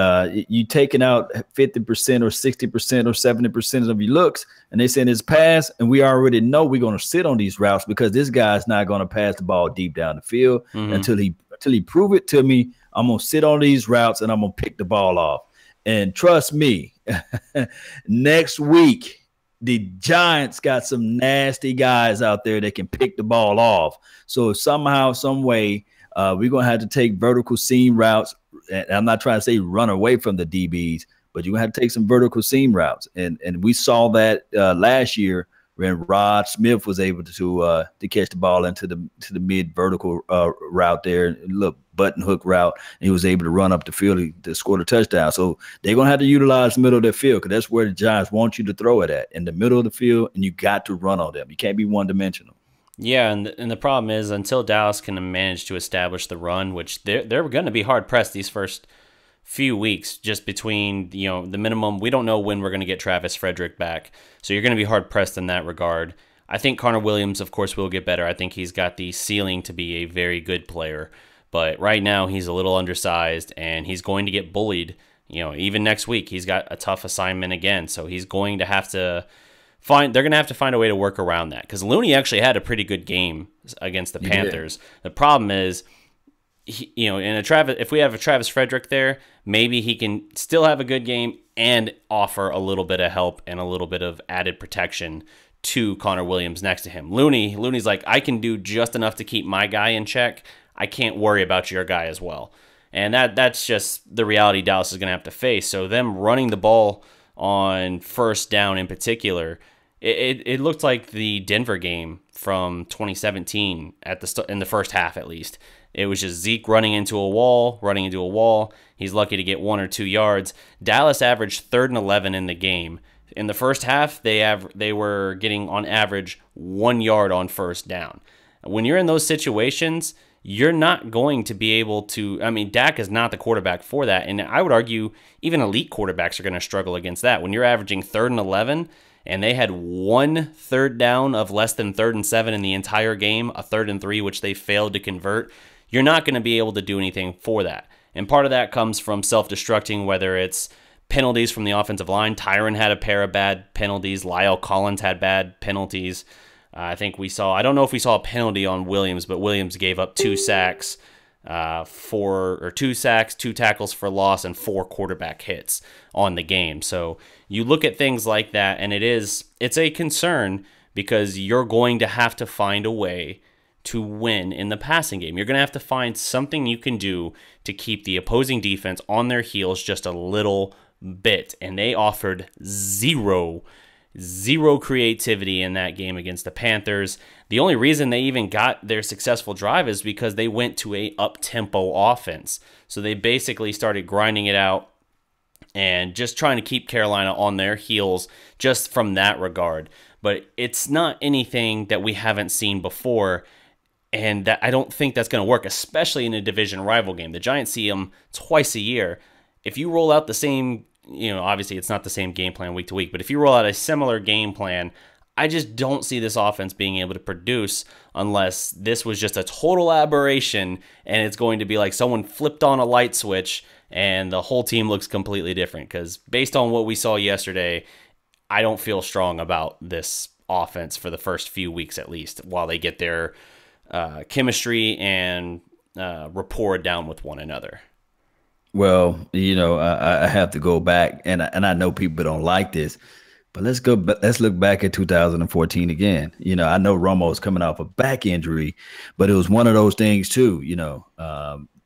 you taking out 50% or 60% or 70% of your looks, and they saying it's pass, and we already know we're going to sit on these routes because this guy's not going to pass the ball deep down the field until he prove it to me. I'm going to sit on these routes and I'm going to pick the ball off. And trust me, next week the Giants got some nasty guys out there that can pick the ball off. So somehow, some way, we're going to have to take vertical seam routes, and I'm not trying to say run away from the DBs, but you're gonna have to take some vertical seam routes, and we saw that last year when Rod Smith was able to catch the ball into the mid vertical route there, look, button hook route, and he was able to run up the field to score the touchdown. So they're gonna have to utilize the middle of the field because that's where the Giants want you to throw it at, in the middle of the field, and you got to run on them. You can't be one dimensional.
Yeah, and the problem is until Dallas can manage to establish the run, which they're going to be hard pressed these first few weeks, just between the minimum. We don't know when we're going to get Travis Frederick back, so you're going to be hard pressed in that regard. I think Connor Williams, of course, will get better. I think he's got the ceiling to be a very good player, but right now he's a little undersized, and he's going to get bullied. Even next week he's got a tough assignment again, so he's going to have to. They're going to have to find a way to work around that, because Looney actually had a pretty good game against the Panthers. The problem is, if we have a Travis Frederick there, maybe he can still have a good game and offer a little bit of help and a little bit of added protection to Connor Williams next to him. Looney's like, I can do just enough to keep my guy in check. I can't worry about your guy as well. And that's just the reality Dallas is going to have to face. So them running the ball on first down in particular, it looked like the Denver game from 2017 in the first half at least. It was just Zeke running into a wall. He's lucky to get 1 or 2 yards. Dallas averaged 3rd and 11 in the game. In the first half, they were getting on average 1 yard on first down. When you're in those situations, you're not going to be able to. I mean, Dak is not the quarterback for that, and I would argue even elite quarterbacks are going to struggle against that. When you're averaging 3rd and 11, and they had 1 third down of less than 3rd and 7 in the entire game, a 3rd and 3 which they failed to convert, you're not going to be able to do anything for that. And part of that comes from self-destructing, whether it's penalties from the offensive line. Tyron had a pair of bad penalties. Lyle Collins had bad penalties. I don't know if we saw a penalty on Williams, but Williams gave up 2 sacks, 2 sacks, 2 tackles for loss, and 4 quarterback hits on the game. So you look at things like that, and it's a concern, because you're going to have to find a way to win in the passing game. You're going to have to find something you can do to keep the opposing defense on their heels just a little bit. And they offered zero creativity in that game against the Panthers. The only reason they even got their successful drive is because they went to a up-tempo offense. So they basically started grinding it out and just trying to keep Carolina on their heels just from that regard. But it's not anything that we haven't seen before, and that I don't think that's going to work, especially in a division rival game. The Giants see them twice a year. If you roll out the same, obviously it's not the same game plan week to week, but if you roll out a similar game plan, I just don't see this offense being able to produce unless this was just a total aberration and it's going to be like someone flipped on a light switch and the whole team looks completely different. Because based on what we saw yesterday, I don't feel strong about this offense for the first few weeks at least, while they get their chemistry and rapport down with one another.
Well, I have to go back, and I know people don't like this, but let's look back at 2014 again. I know Romo's coming off a back injury, but it was one of those things too.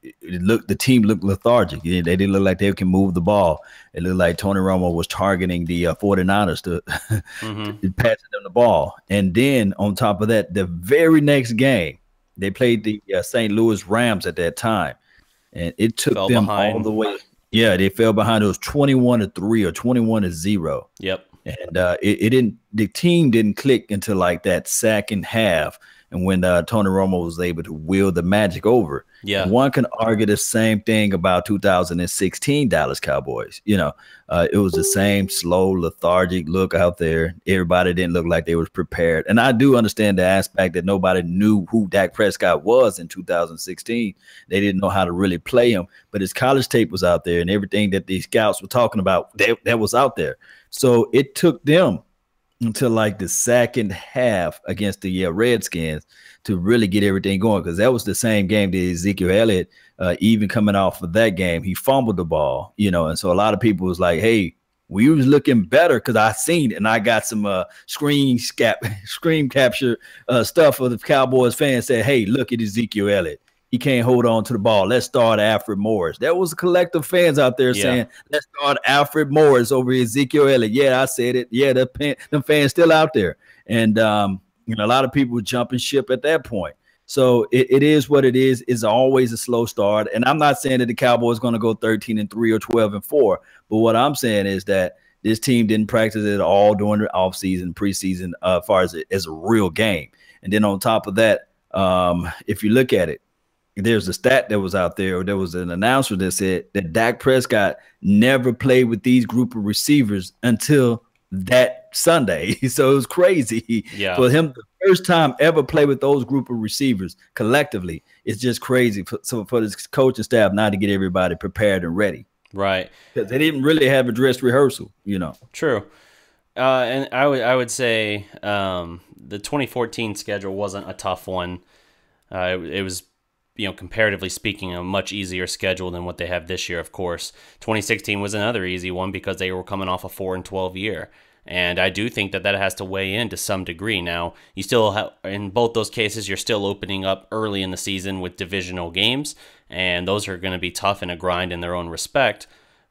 The team looked lethargic. They didn't look like they can move the ball. It looked like Tony Romo was targeting the 49ers to passing them the ball. And then on top of that, the very next game, they played the St. Louis Rams at that time, and it took them behind all the way. Yeah, they fell behind. It was 21-3 or 21-0.
Yep.
And the team didn't click until like that second half, and when Tony Romo was able to wield the magic over. Yeah, and one can argue the same thing about 2016 Dallas Cowboys. It was the same slow, lethargic look out there. Everybody didn't look like they was prepared. And I do understand the aspect that nobody knew who Dak Prescott was in 2016. They didn't know how to really play him. But his college tape was out there, and everything that these scouts were talking about, that was out there. So it took them until like the second half against the Redskins to really get everything going, because that was the same game that Ezekiel Elliott, even coming off of that game, he fumbled the ball, and so a lot of people was like, hey, we was looking better, because I seen it, and I got some screen capture stuff for the Cowboys fans said, hey, look at Ezekiel Elliott. he can't hold on to the ball. Let's start Alfred Morris. There was collective fans out there
Yeah.
saying, let's start Alfred Morris over Ezekiel Elliott. Yeah, I said it. Yeah, the fans still out there. And a lot of people were jumping ship at that point. So it is what it is. It's always a slow start. And I'm not saying that the Cowboys are going to go 13-3 or 12-4. But what I'm saying is that this team didn't practice at all during the offseason, preseason, as far as a real game. And then on top of that, if you look at it, there's a stat that was out there, or there was an announcer that said that Dak Prescott never played with these group of receivers until that Sunday. So it was crazy for him. The first time ever play with those group of receivers collectively. It's just crazy for this coaching staff not to get everybody prepared and ready.
Right.
Because they didn't really have a dress rehearsal,
True. And I would say the 2014 schedule wasn't a tough one. It was, comparatively speaking, a much easier schedule than what they have this year, of course. 2016 was another easy one because they were coming off a 4-12 year. And I do think that has to weigh in to some degree. Now, you still have, in both those cases, you're still opening up early in the season with divisional games, and those are going to be tough and a grind in their own respect.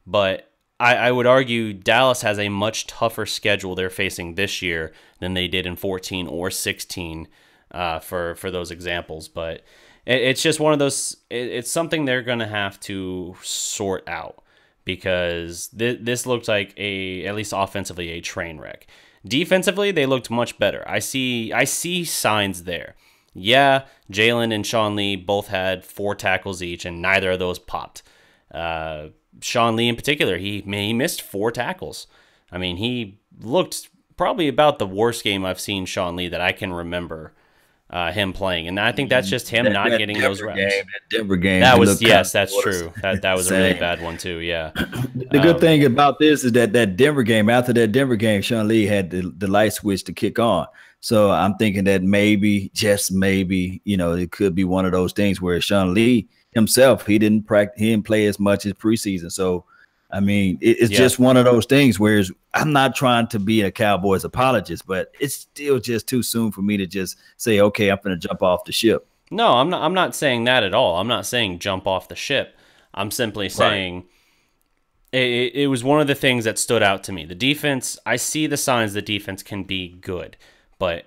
But I would argue Dallas has a much tougher schedule they're facing this year than they did in 14 or 16 for those examples. But it's just one of those, it's something they're going to have to sort out, because this looked like at least offensively, a train wreck. Defensively, they looked much better. I see signs there. Yeah, Jalen and Sean Lee both had 4 tackles each, and neither of those popped. Sean Lee in particular, he missed 4 tackles. I mean, he looked probably about the worst game I've seen Sean Lee that I can remember him playing, and I think that's just him not getting those reps.
That Denver game.
That was, yes, that's true. That was a really bad one too. Yeah.
The good thing about this is that Denver game, after that Denver game, Sean Lee had the light switch to kick on. So I'm thinking that maybe, just maybe, it could be one of those things where Sean Lee himself, he didn't play as much as preseason. So I mean, it's just one of those things where I'm not trying to be a Cowboys apologist, but it's still just too soon for me to just say, okay, I'm going to jump off the ship.
No, I'm not saying that at all. I'm not saying jump off the ship. I'm simply saying it was one of the things that stood out to me. The defense, I see the signs the defense can be good, but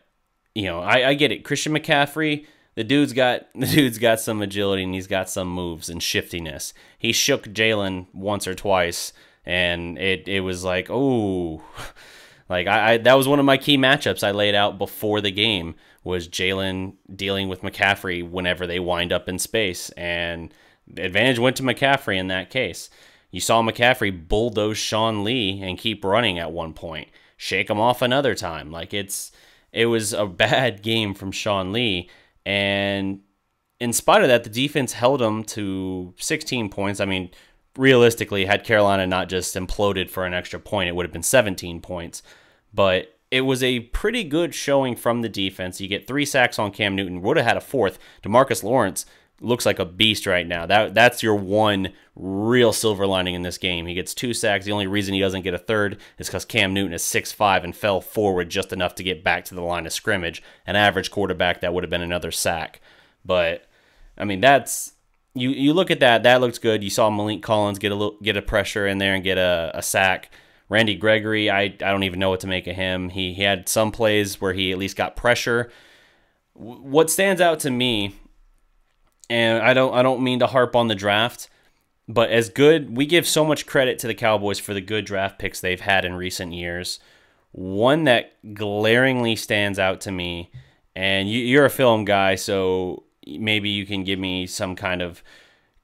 I get it. Christian McCaffrey, the dude's got some agility, and he's got some moves and shiftiness. He shook Jalen once or twice, and it was like, oh, like that was one of my key matchups I laid out before the game, was Jalen dealing with McCaffrey whenever they wind up in space, and the advantage went to McCaffrey in that case. You saw McCaffrey bulldoze Sean Lee and keep running at one point, shake him off another time. Like it was a bad game from Sean Lee. And in spite of that, the defense held them to 16 points. I mean, realistically, had Carolina not just imploded for an extra point, it would have been 17 points. But it was a pretty good showing from the defense. You get 3 sacks on Cam Newton. Would have had a 4th. DeMarcus Lawrence looks like a beast right now. That's your one real silver lining in this game. He gets 2 sacks. The only reason he doesn't get a 3rd is because Cam Newton is 6'5" and fell forward just enough to get back to the line of scrimmage. An average quarterback, that would have been another sack. But I mean, that's you look at that looks good. You saw Malik Collins get a pressure in there and get a sack. Randy Gregory, I don't even know what to make of him. He had some plays where he at least got pressure. What stands out to me, and I don't mean to harp on the draft, but as good, we give so much credit to the Cowboys for the good draft picks they've had in recent years. One that glaringly stands out to me, and you're a film guy, so maybe you can give me some kind of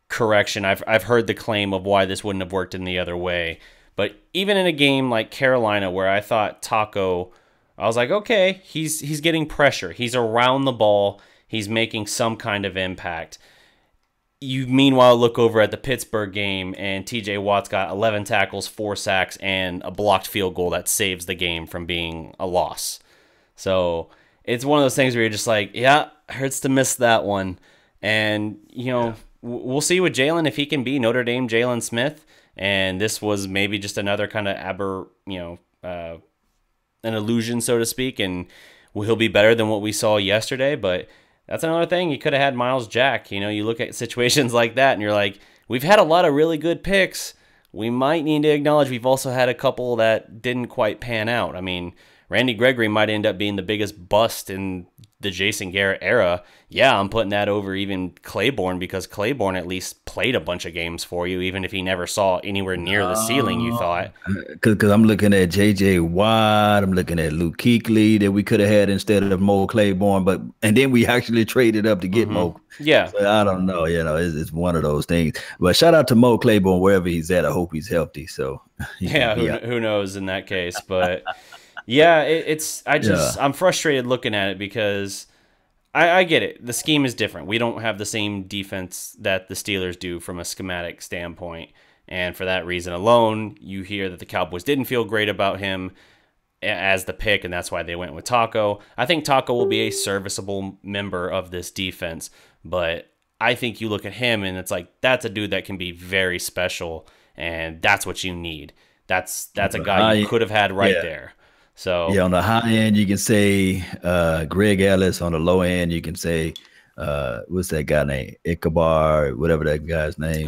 correction. I've heard the claim of why this wouldn't have worked in the other way. But even in a game like Carolina, where I thought Taco, I was like, okay, he's getting pressure. He's around the ball. He's making some kind of impact. You meanwhile look over at the Pittsburgh game, and TJ Watt's got 11 tackles, 4 sacks, and a blocked field goal that saves the game from being a loss. So it's one of those things where you're just like, yeah, hurts to miss that one. And, we'll see with Jalen if he can be Notre Dame Jalen Smith. And this was maybe just another kind of an illusion, so to speak, and he'll be better than what we saw yesterday. But That's another thing. You could have had Miles Jack. You look at situations like that, and you're like, we've had a lot of really good picks. We might need to acknowledge we've also had a couple that didn't quite pan out. I mean, Randy Gregory might end up being the biggest bust in the Jason Garrett era. Yeah, I'm putting that over even Claiborne, because Claiborne at least played a bunch of games for you, even if he never saw anywhere near the ceiling you thought.
Because I'm looking at J.J. Watt, I'm looking at Luke Kuechly that we could have had instead of Mo Claiborne, and then we actually traded up to get Mo.
Yeah.
So I don't know, it's one of those things. But shout out to Mo Claiborne wherever he's at. I hope he's healthy. So
yeah, who knows in that case, but. Yeah, I'm frustrated looking at it because I get it. The scheme is different. We don't have the same defense that the Steelers do from a schematic standpoint. And for that reason alone, you hear that the Cowboys didn't feel great about him as the pick, and that's why they went with Taco. I think Taco will be a serviceable member of this defense, but I think you look at him and it's like, that's a dude that can be very special, and that's what you need. That's a guy you could have had there. So
yeah, on the high end, you can say Greg Ellis. On the low end, you can say what's that guy named Ickabar, whatever that guy's name.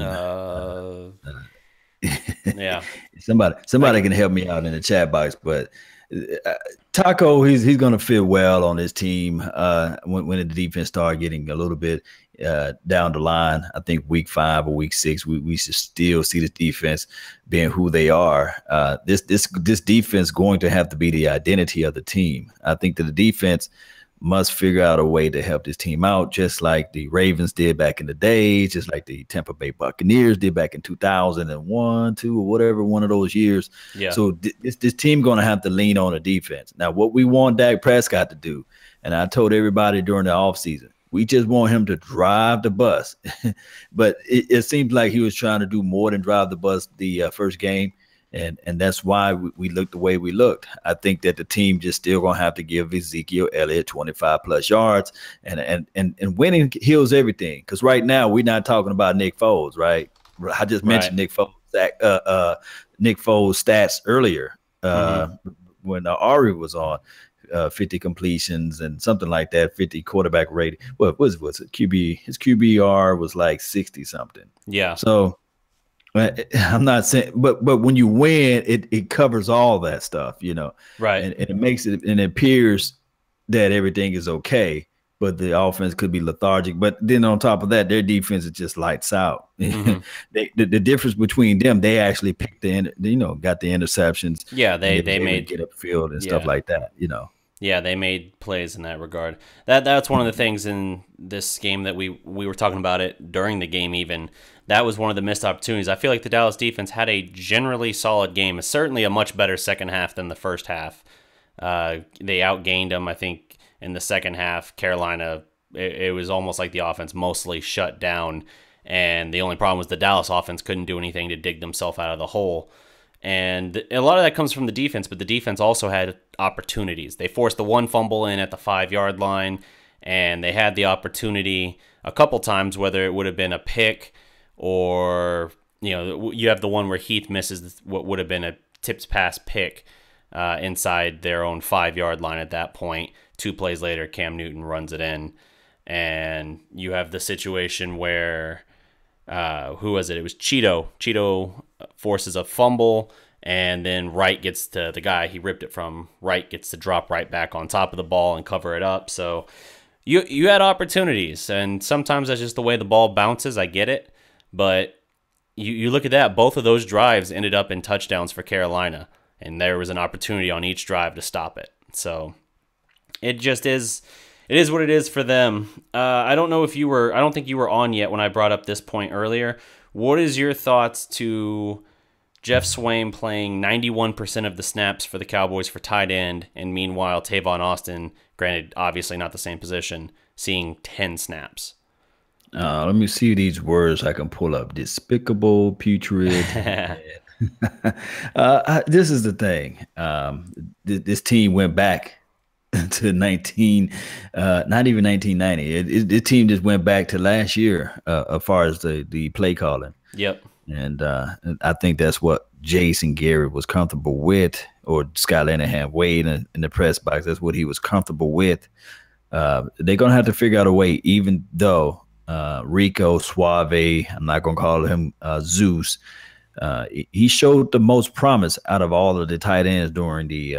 Yeah,
somebody can help me out in the chat box. But Taco, he's going to fit well on his team when the defense start getting a little bit down the line. I think week 5 or week 6, we should still see the defense being who they are. This defense going to have to be the identity of the team. I think that the defense must figure out a way to help this team out, just like the Ravens did back in the day, just like the Tampa Bay Buccaneers did back in 2001, 2, or whatever, one of those years.
Yeah.
So this team going to have to lean on the defense. Now, what we want Dak Prescott to do, and I told everybody during the offseason, we just want him to drive the bus. But it seems like he was trying to do more than drive the bus the first game. And that's why we looked the way we looked. I think that the team just still gonna have to give Ezekiel Elliott 25 plus yards, and winning heals everything. Because right now we're not talking about Nick Foles, right? I just mentioned Nick Foles stats earlier when Ari was on. 50 completions and something like that, 50 quarterback rating. What was it? His QBR was like 60 something.
Yeah.
So I'm not saying, but when you win, it covers all that stuff,
right?
And it makes it, and it appears that everything is okay, but the offense could be lethargic. But then on top of that, their defense is just lights out. The difference between them, they actually picked got the interceptions.
Yeah, they made
get upfield and stuff like that.
Yeah, they made plays in that regard. That's one of the things in this game that we were talking about it during the game even. That was one of the missed opportunities. I feel like the Dallas defense had a generally solid game. Certainly a much better second half than the first half. They outgained them, I think, in the second half. Carolina, it was almost like the offense mostly shut down, and the only problem was the Dallas offense couldn't do anything to dig themselves out of the hole. And a lot of that comes from the defense, but the defense also had opportunities. They forced the one fumble in at the 5-yard line, and they had the opportunity a couple times, whether it would have been a pick or, you have the one where Heath misses what would have been a tips pass pick inside their own 5-yard line at that point. 2 plays later, Cam Newton runs it in. And you have the situation where, who was it? It was Cheeto. Cheeto forces a fumble, and then Wright gets to, the guy he ripped it from, Wright gets to drop right back on top of the ball and cover it up. So you had opportunities, and sometimes that's just the way the ball bounces. I get it. But you look at that, both of those drives ended up in touchdowns for Carolina, and there was an opportunity on each drive to stop it. So it just is, it is what it is for them. I don't think you were on yet when I brought up this point earlier. What is your thoughts to Jeff Swaim playing 91% of the snaps for the Cowboys for tight end, and meanwhile Tavon Austin, granted obviously not the same position, seeing 10 snaps?
Let me see these words I can pull up. Despicable, putrid. This is the thing. This team went back to not even 1990. The team just went back to last year as far as the play calling.
Yep.
And I think that's what Jason Garrett was comfortable with, or Scott Linehan Wade in the press box. That's what he was comfortable with. They're gonna have to figure out a way, even though Rico Suave, I'm not gonna call him Zeus. He showed the most promise out of all of the tight ends during the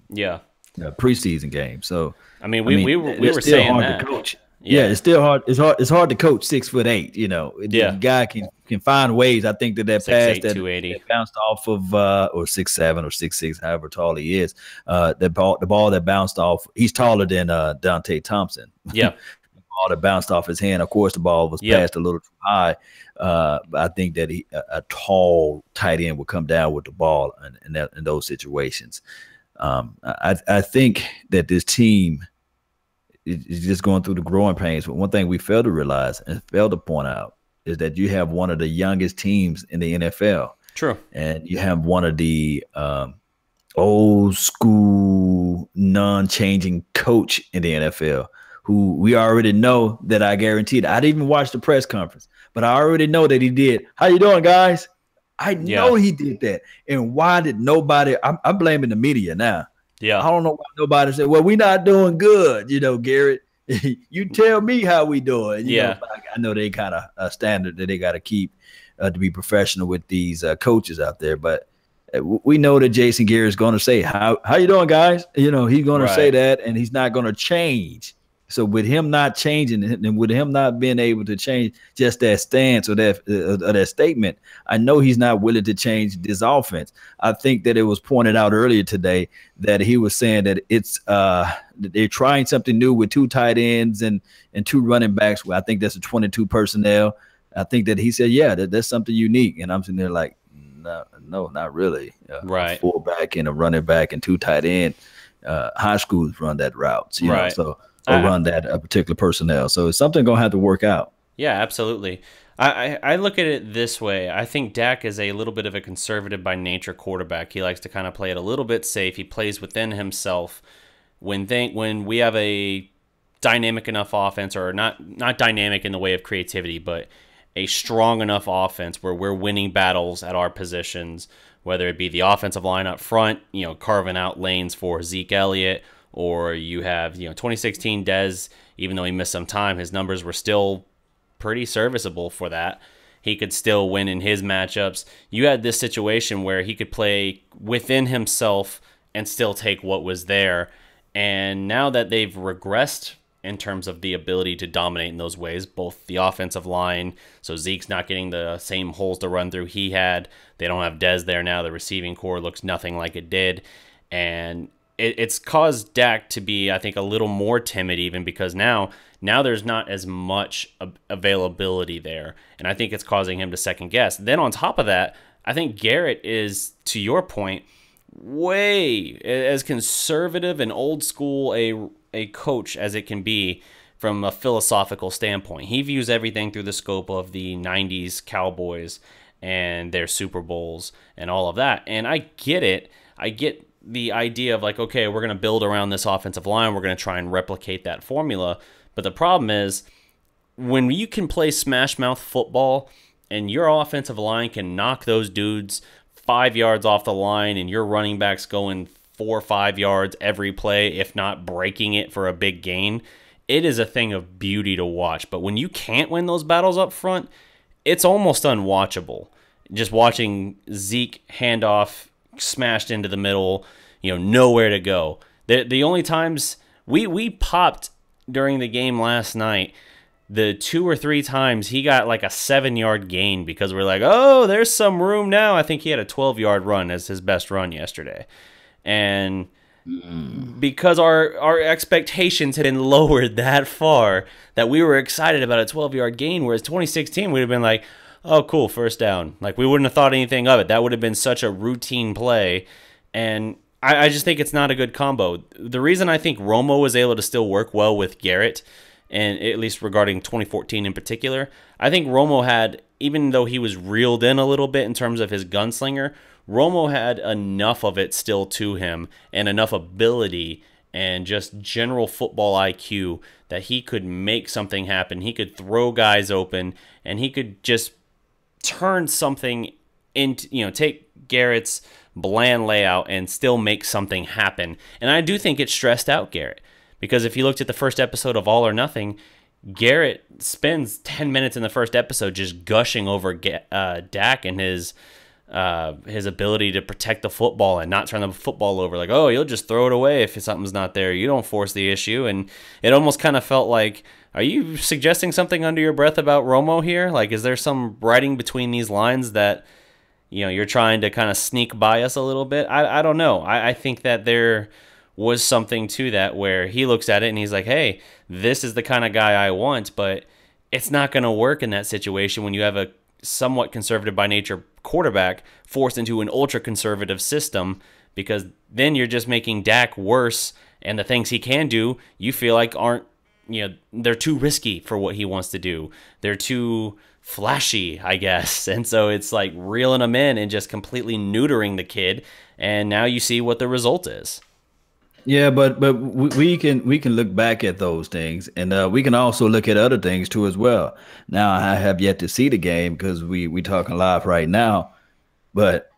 Yeah.
preseason game. So
I mean,
I mean,
we
it's
were
still
saying
hard to
that.
coach. Yeah,
Yeah.
it's still hard. It's hard to coach 6'8". You know, the
Yeah.
guy can find ways. I think that
Six
pass
eight,
that
280.
bounced off of or 6'7" or 6'6", however tall he is. The ball that bounced off. He's taller than Dante Thompson.
Yeah.
Ball that bounced off his hand. Of course, the ball was
Yep.
passed a little too high. But I think that a tall tight end would come down with the ball in those situations. I think that this team is just going through the growing pains. But one thing we fail to realize and fail to point out is that you have one of the youngest teams in the NFL.
True.
And you have one of the old school, non-changing coach in the NFL who we already know that I guaranteed. I didn't even watch the press conference, but I already know that he did. How you doing, guys? I know he did that. And why did nobody? I'm blaming the media now.
Yeah.
I don't know why nobody said, well, we're not doing good. You know, Garrett, you tell me how we doing. You know, I know they kind of a standard that they got to keep to be professional with these coaches out there. But we know that Jason Garrett is going to say, how you doing, guys? You know, he's going to say that, and he's not going to change. So with him not changing and with him not being able to change just that stance or that statement, I know he's not willing to change this offense. I think that it was pointed out earlier today that he was saying that it's they're trying something new with 2 tight ends and 2 running backs. Well, I think that's a 22 personnel. I think that he said, yeah, that's something unique. And I'm sitting there like, no, not really. A fullback and a running back and 2 tight end. High schools run that route, you know, so. Or run that particular personnel. So it's something going to have to work out.
Yeah, absolutely. I look at it this way. I think Dak is a little bit of a conservative by nature quarterback. He likes to kind of play it a little bit safe. He plays within himself. When we have a dynamic enough offense, or not dynamic in the way of creativity, but a strong enough offense where we're winning battles at our positions, whether it be the offensive line up front, you know, carving out lanes for Zeke Elliott, or you have, 2016 Dez, even though he missed some time, his numbers were still pretty serviceable for that. He could still win in his matchups. You had this situation where he could play within himself and still take what was there. And now that they've regressed in terms of the ability to dominate in those ways, both the offensive line, so Zeke's not getting the same holes to run through he had. They don't have Dez there now. The receiving core looks nothing like it did. And it's caused Dak to be, I think, a little more timid, even because now there's not as much availability there, and I think it's causing him to second guess. Then on top of that, I think Garrett is, to your point, way as conservative and old school a coach as it can be from a philosophical standpoint. He views everything through the scope of the 90s Cowboys and their Super Bowls and all of that, and I get it. I get the idea of like, okay, we're going to build around this offensive line. We're going to try and replicate that formula. But the problem is when you can play smash mouth football and your offensive line can knock those dudes 5 yards off the line and your running backs going 4 or 5 yards every play, if not breaking it for a big gain, it is a thing of beauty to watch. But when you can't win those battles up front, it's almost unwatchable. Just watching Zeke hand off smashed into the middle, nowhere to go. The only times we popped during the game last night, the 2 or 3 times he got like a 7-yard gain because we're like, oh, there's some room now. I think he had a 12-yard run as his best run yesterday. And because our expectations had been lowered that far that we were excited about a 12-yard gain, whereas 2016 would have been like, oh, cool, first down. Like, we wouldn't have thought anything of it. That would have been such a routine play. And I just think it's not a good combo. The reason I think Romo was able to still work well with Garrett, and at least regarding 2014 in particular, I think Romo had, even though he was reeled in a little bit in terms of his gunslinger, Romo had enough of it still to him and enough ability and just general football IQ that he could make something happen. He could throw guys open, and he could just turn something into, take Garrett's bland layout and still make something happen. And I do think it stressed out Garrett Because if you looked at the first episode of All or Nothing, Garrett spends 10 minutes in the first episode just gushing over Dak and his ability to protect the football and not turn the football over. Like, oh, you'll just throw it away if something's not there. You don't force the issue. And it almost kind of felt like, are you suggesting something under your breath about Romo here? Like, is there some writing between these lines that, you're trying to kind of sneak by us a little bit? I don't know. I think that there was something to that where he looks at it and he's like, hey, this is the kind of guy I want, but it's not going to work in that situation when you have a somewhat conservative by nature quarterback forced into an ultra conservative system, because then you're just making Dak worse, and the things he can do you feel like aren't, they're too risky for what he wants to do. They're too flashy, I guess. And so it's like reeling him in and just completely neutering the kid, and now you see what the result is.
Yeah, but we can look back at those things, and we can also look at other things too as well. Now, I have yet to see the game because we talking live right now, but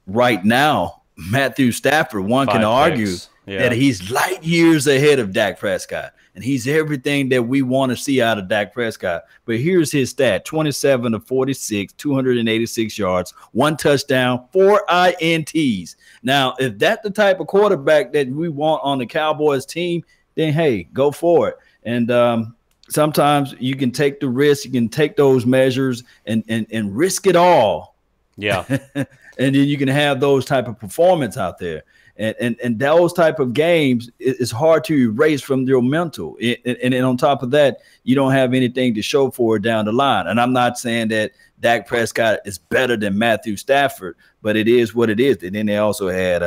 right now, Matthew Stafford, one can argue that he's light years ahead of Dak Prescott, and he's everything that we want to see out of Dak Prescott. But here's his stat: 27 of 46, 286 yards, 1 touchdown, 4 INTs. Now, if that's the type of quarterback that we want on the Cowboys team, then hey, go for it. And sometimes you can take the risk, you can take those measures and risk it all.
Yeah.
And then you can have those type of performance out there. And those type of games is hard to erase from your mental. And on top of that, you don't have anything to show for it down the line. And I'm not saying that Dak Prescott is better than Matthew Stafford, but it is what it is. And then they also had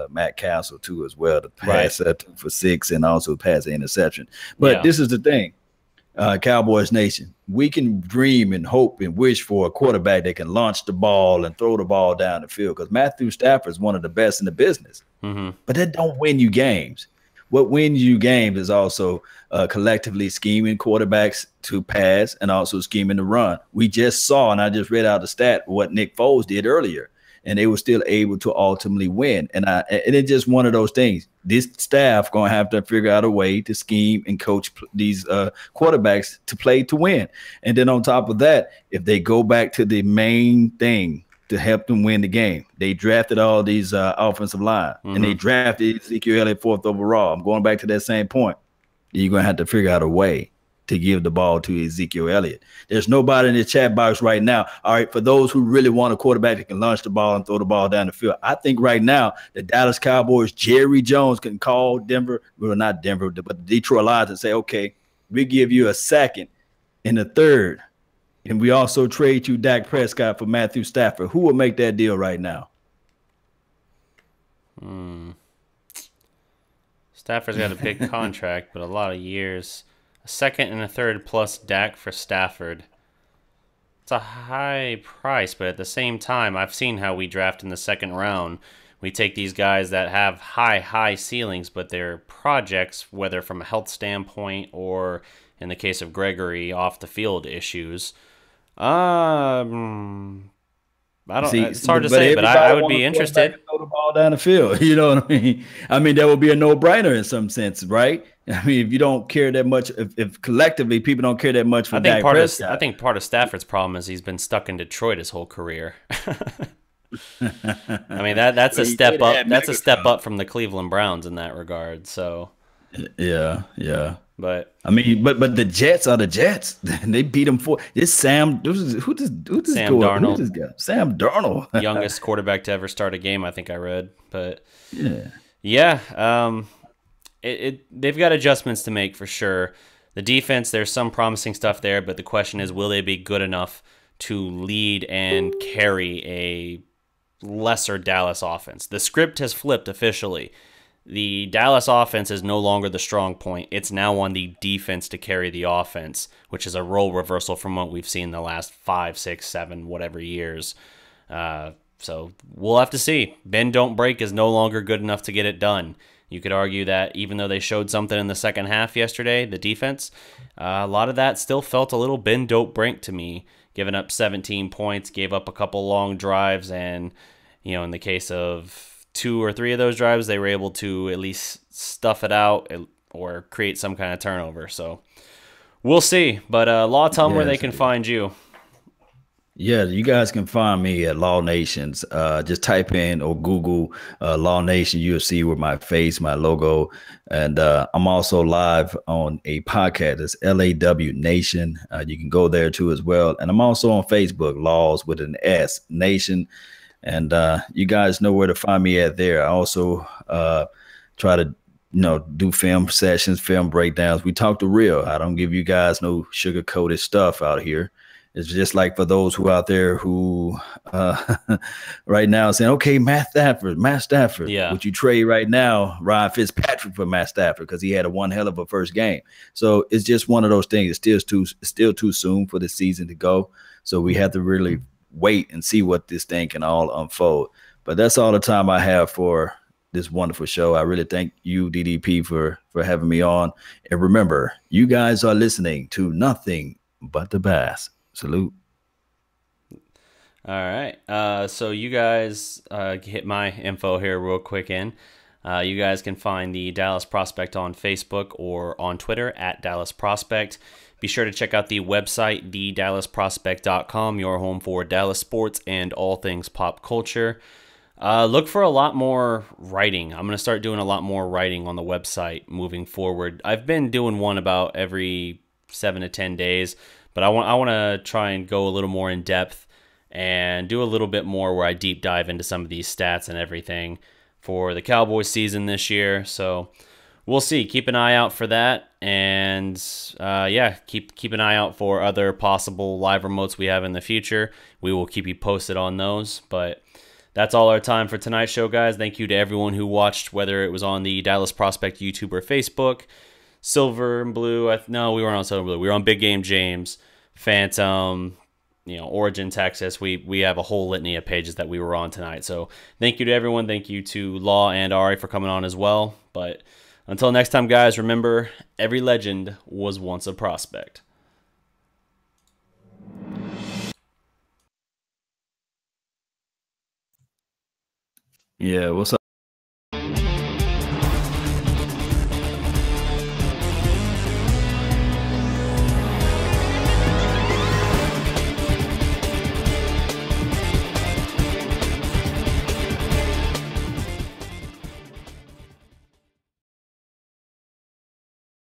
Matt Castle too as well, to pass for 6 and also pass an interception. But this is the thing. Cowboys Nation, we can dream and hope and wish for a quarterback that can launch the ball and throw the ball down the field, because Matthew Stafford is one of the best in the business. But that don't win you games. What wins you games is also collectively scheming quarterbacks to pass and also scheming to run. We just saw, and I just read out the stat, what Nick Foles did earlier, and they were still able to ultimately win. And it's just one of those things. This staff going to have to figure out a way to scheme and coach these quarterbacks to play to win. And then on top of that, if they go back to the main thing to help them win the game, they drafted all these offensive line, and they drafted Ezekiel Elliott 4th overall. I'm going back to that same point. You're going to have to figure out a way to give the ball to Ezekiel Elliott. There's nobody in the chat box right now. All right, for those who really want a quarterback that can launch the ball and throw the ball down the field, I think right now the Dallas Cowboys, Jerry Jones, can call Denver, well, not Denver, but the Detroit Lions, and say, okay, we give you a 2nd and a 3rd, and we also trade you Dak Prescott for Matthew Stafford. Who will make that deal right now?
Stafford's got a big contract, but a lot of years. A 2nd and a 3rd plus Dak for Stafford. It's a high price, but at the same time, I've seen how we draft in the 2nd round. We take these guys that have high ceilings, but they're projects, whether from a health standpoint or, in the case of Gregory, off the field issues. I don't. It's hard to say, but I would be interested.
Throw the ball down the field. You know what I mean? I mean, that would be a no-brainer in some sense, right? I mean, if you don't care that much, if collectively people don't care that much for Dak Prescott.
I think part of Stafford's problem is he's been stuck in Detroit his whole career. I mean, that's a step up. That's a step up from the Cleveland Browns in that regard. So,
yeah.
But
I mean, but the Jets are the Jets. They beat them for this. Sam Darnold. Sam Darnold,
youngest quarterback to ever start a game, I think I read. But
yeah.
They've got adjustments to make for sure. The defense, there's some promising stuff there, but the question is, will they be good enough to lead and carry a lesser Dallas offense? The script has flipped officially. The Dallas offense is no longer the strong point. It's now on the defense to carry the offense, which is a role reversal from what we've seen the last 5, 6, 7, whatever years. So we'll have to see. Bend, don't break is no longer good enough to get it done. You could argue that even though they showed something in the second half yesterday, the defense, a lot of that still felt a little bend, don't break to me. Giving up 17 points, gave up a couple long drives, and in the case of 2 or 3 of those drives, they were able to at least stuff it out or create some kind of turnover. So we'll see. But Law, tell them where they
Yes,
can
indeed.
find you.
Yeah, you guys can find me at Law Nations. Just type in or Google Law Nation. You'll see with my face, my logo, and I'm also live on a podcast. It's LAW Nation. You can go there too as well. And I'm also on Facebook, Laws with an S Nation. And you guys know where to find me at there. I also try to do film sessions, film breakdowns. We talk the real. I don't give you guys no sugar coated stuff out here. It's just like for those who out there who right now saying, okay, Matt Stafford,
Yeah.
would you trade right now Ryan Fitzpatrick for Matt Stafford because he had a one hell of a first game. So it's just one of those things. It's still too soon for the season to go. So we have to really wait and see what this thing can all unfold. But that's all the time I have for this wonderful show. I really thank you, DDP, for having me on. And remember, you guys are listening to nothing but the bass. Salute.
All right. So you guys hit my info here real quick in. You guys can find the Dallas Prospect on Facebook or on Twitter at Dallas Prospect. Be sure to check out the website, thedallasprospect.com, your home for Dallas sports and all things pop culture. Look for a lot more writing. I'm going to start doing a lot more writing on the website moving forward. I've been doing one about every 7 to 10 days, but I want to try and go a little more in depth and do a little bit more where I deep dive into some of these stats and everything for the Cowboys season this year. So we'll see. Keep an eye out for that, and yeah, keep an eye out for other possible live remotes we have in the future. We will keep you posted on those, but that's all our time for tonight's show, guys. Thank you to everyone who watched, whether it was on the Dallas Prospect YouTube or Facebook. Silver and Blue. No, we weren't on Silver and Blue. We were on Big Game James, Phantom, Origin, Texas. We have a whole litany of pages that we were on tonight. So thank you to everyone. Thank you to Law and Ari for coming on as well. But until next time, guys, remember, every legend was once a prospect.
Yeah, what's up?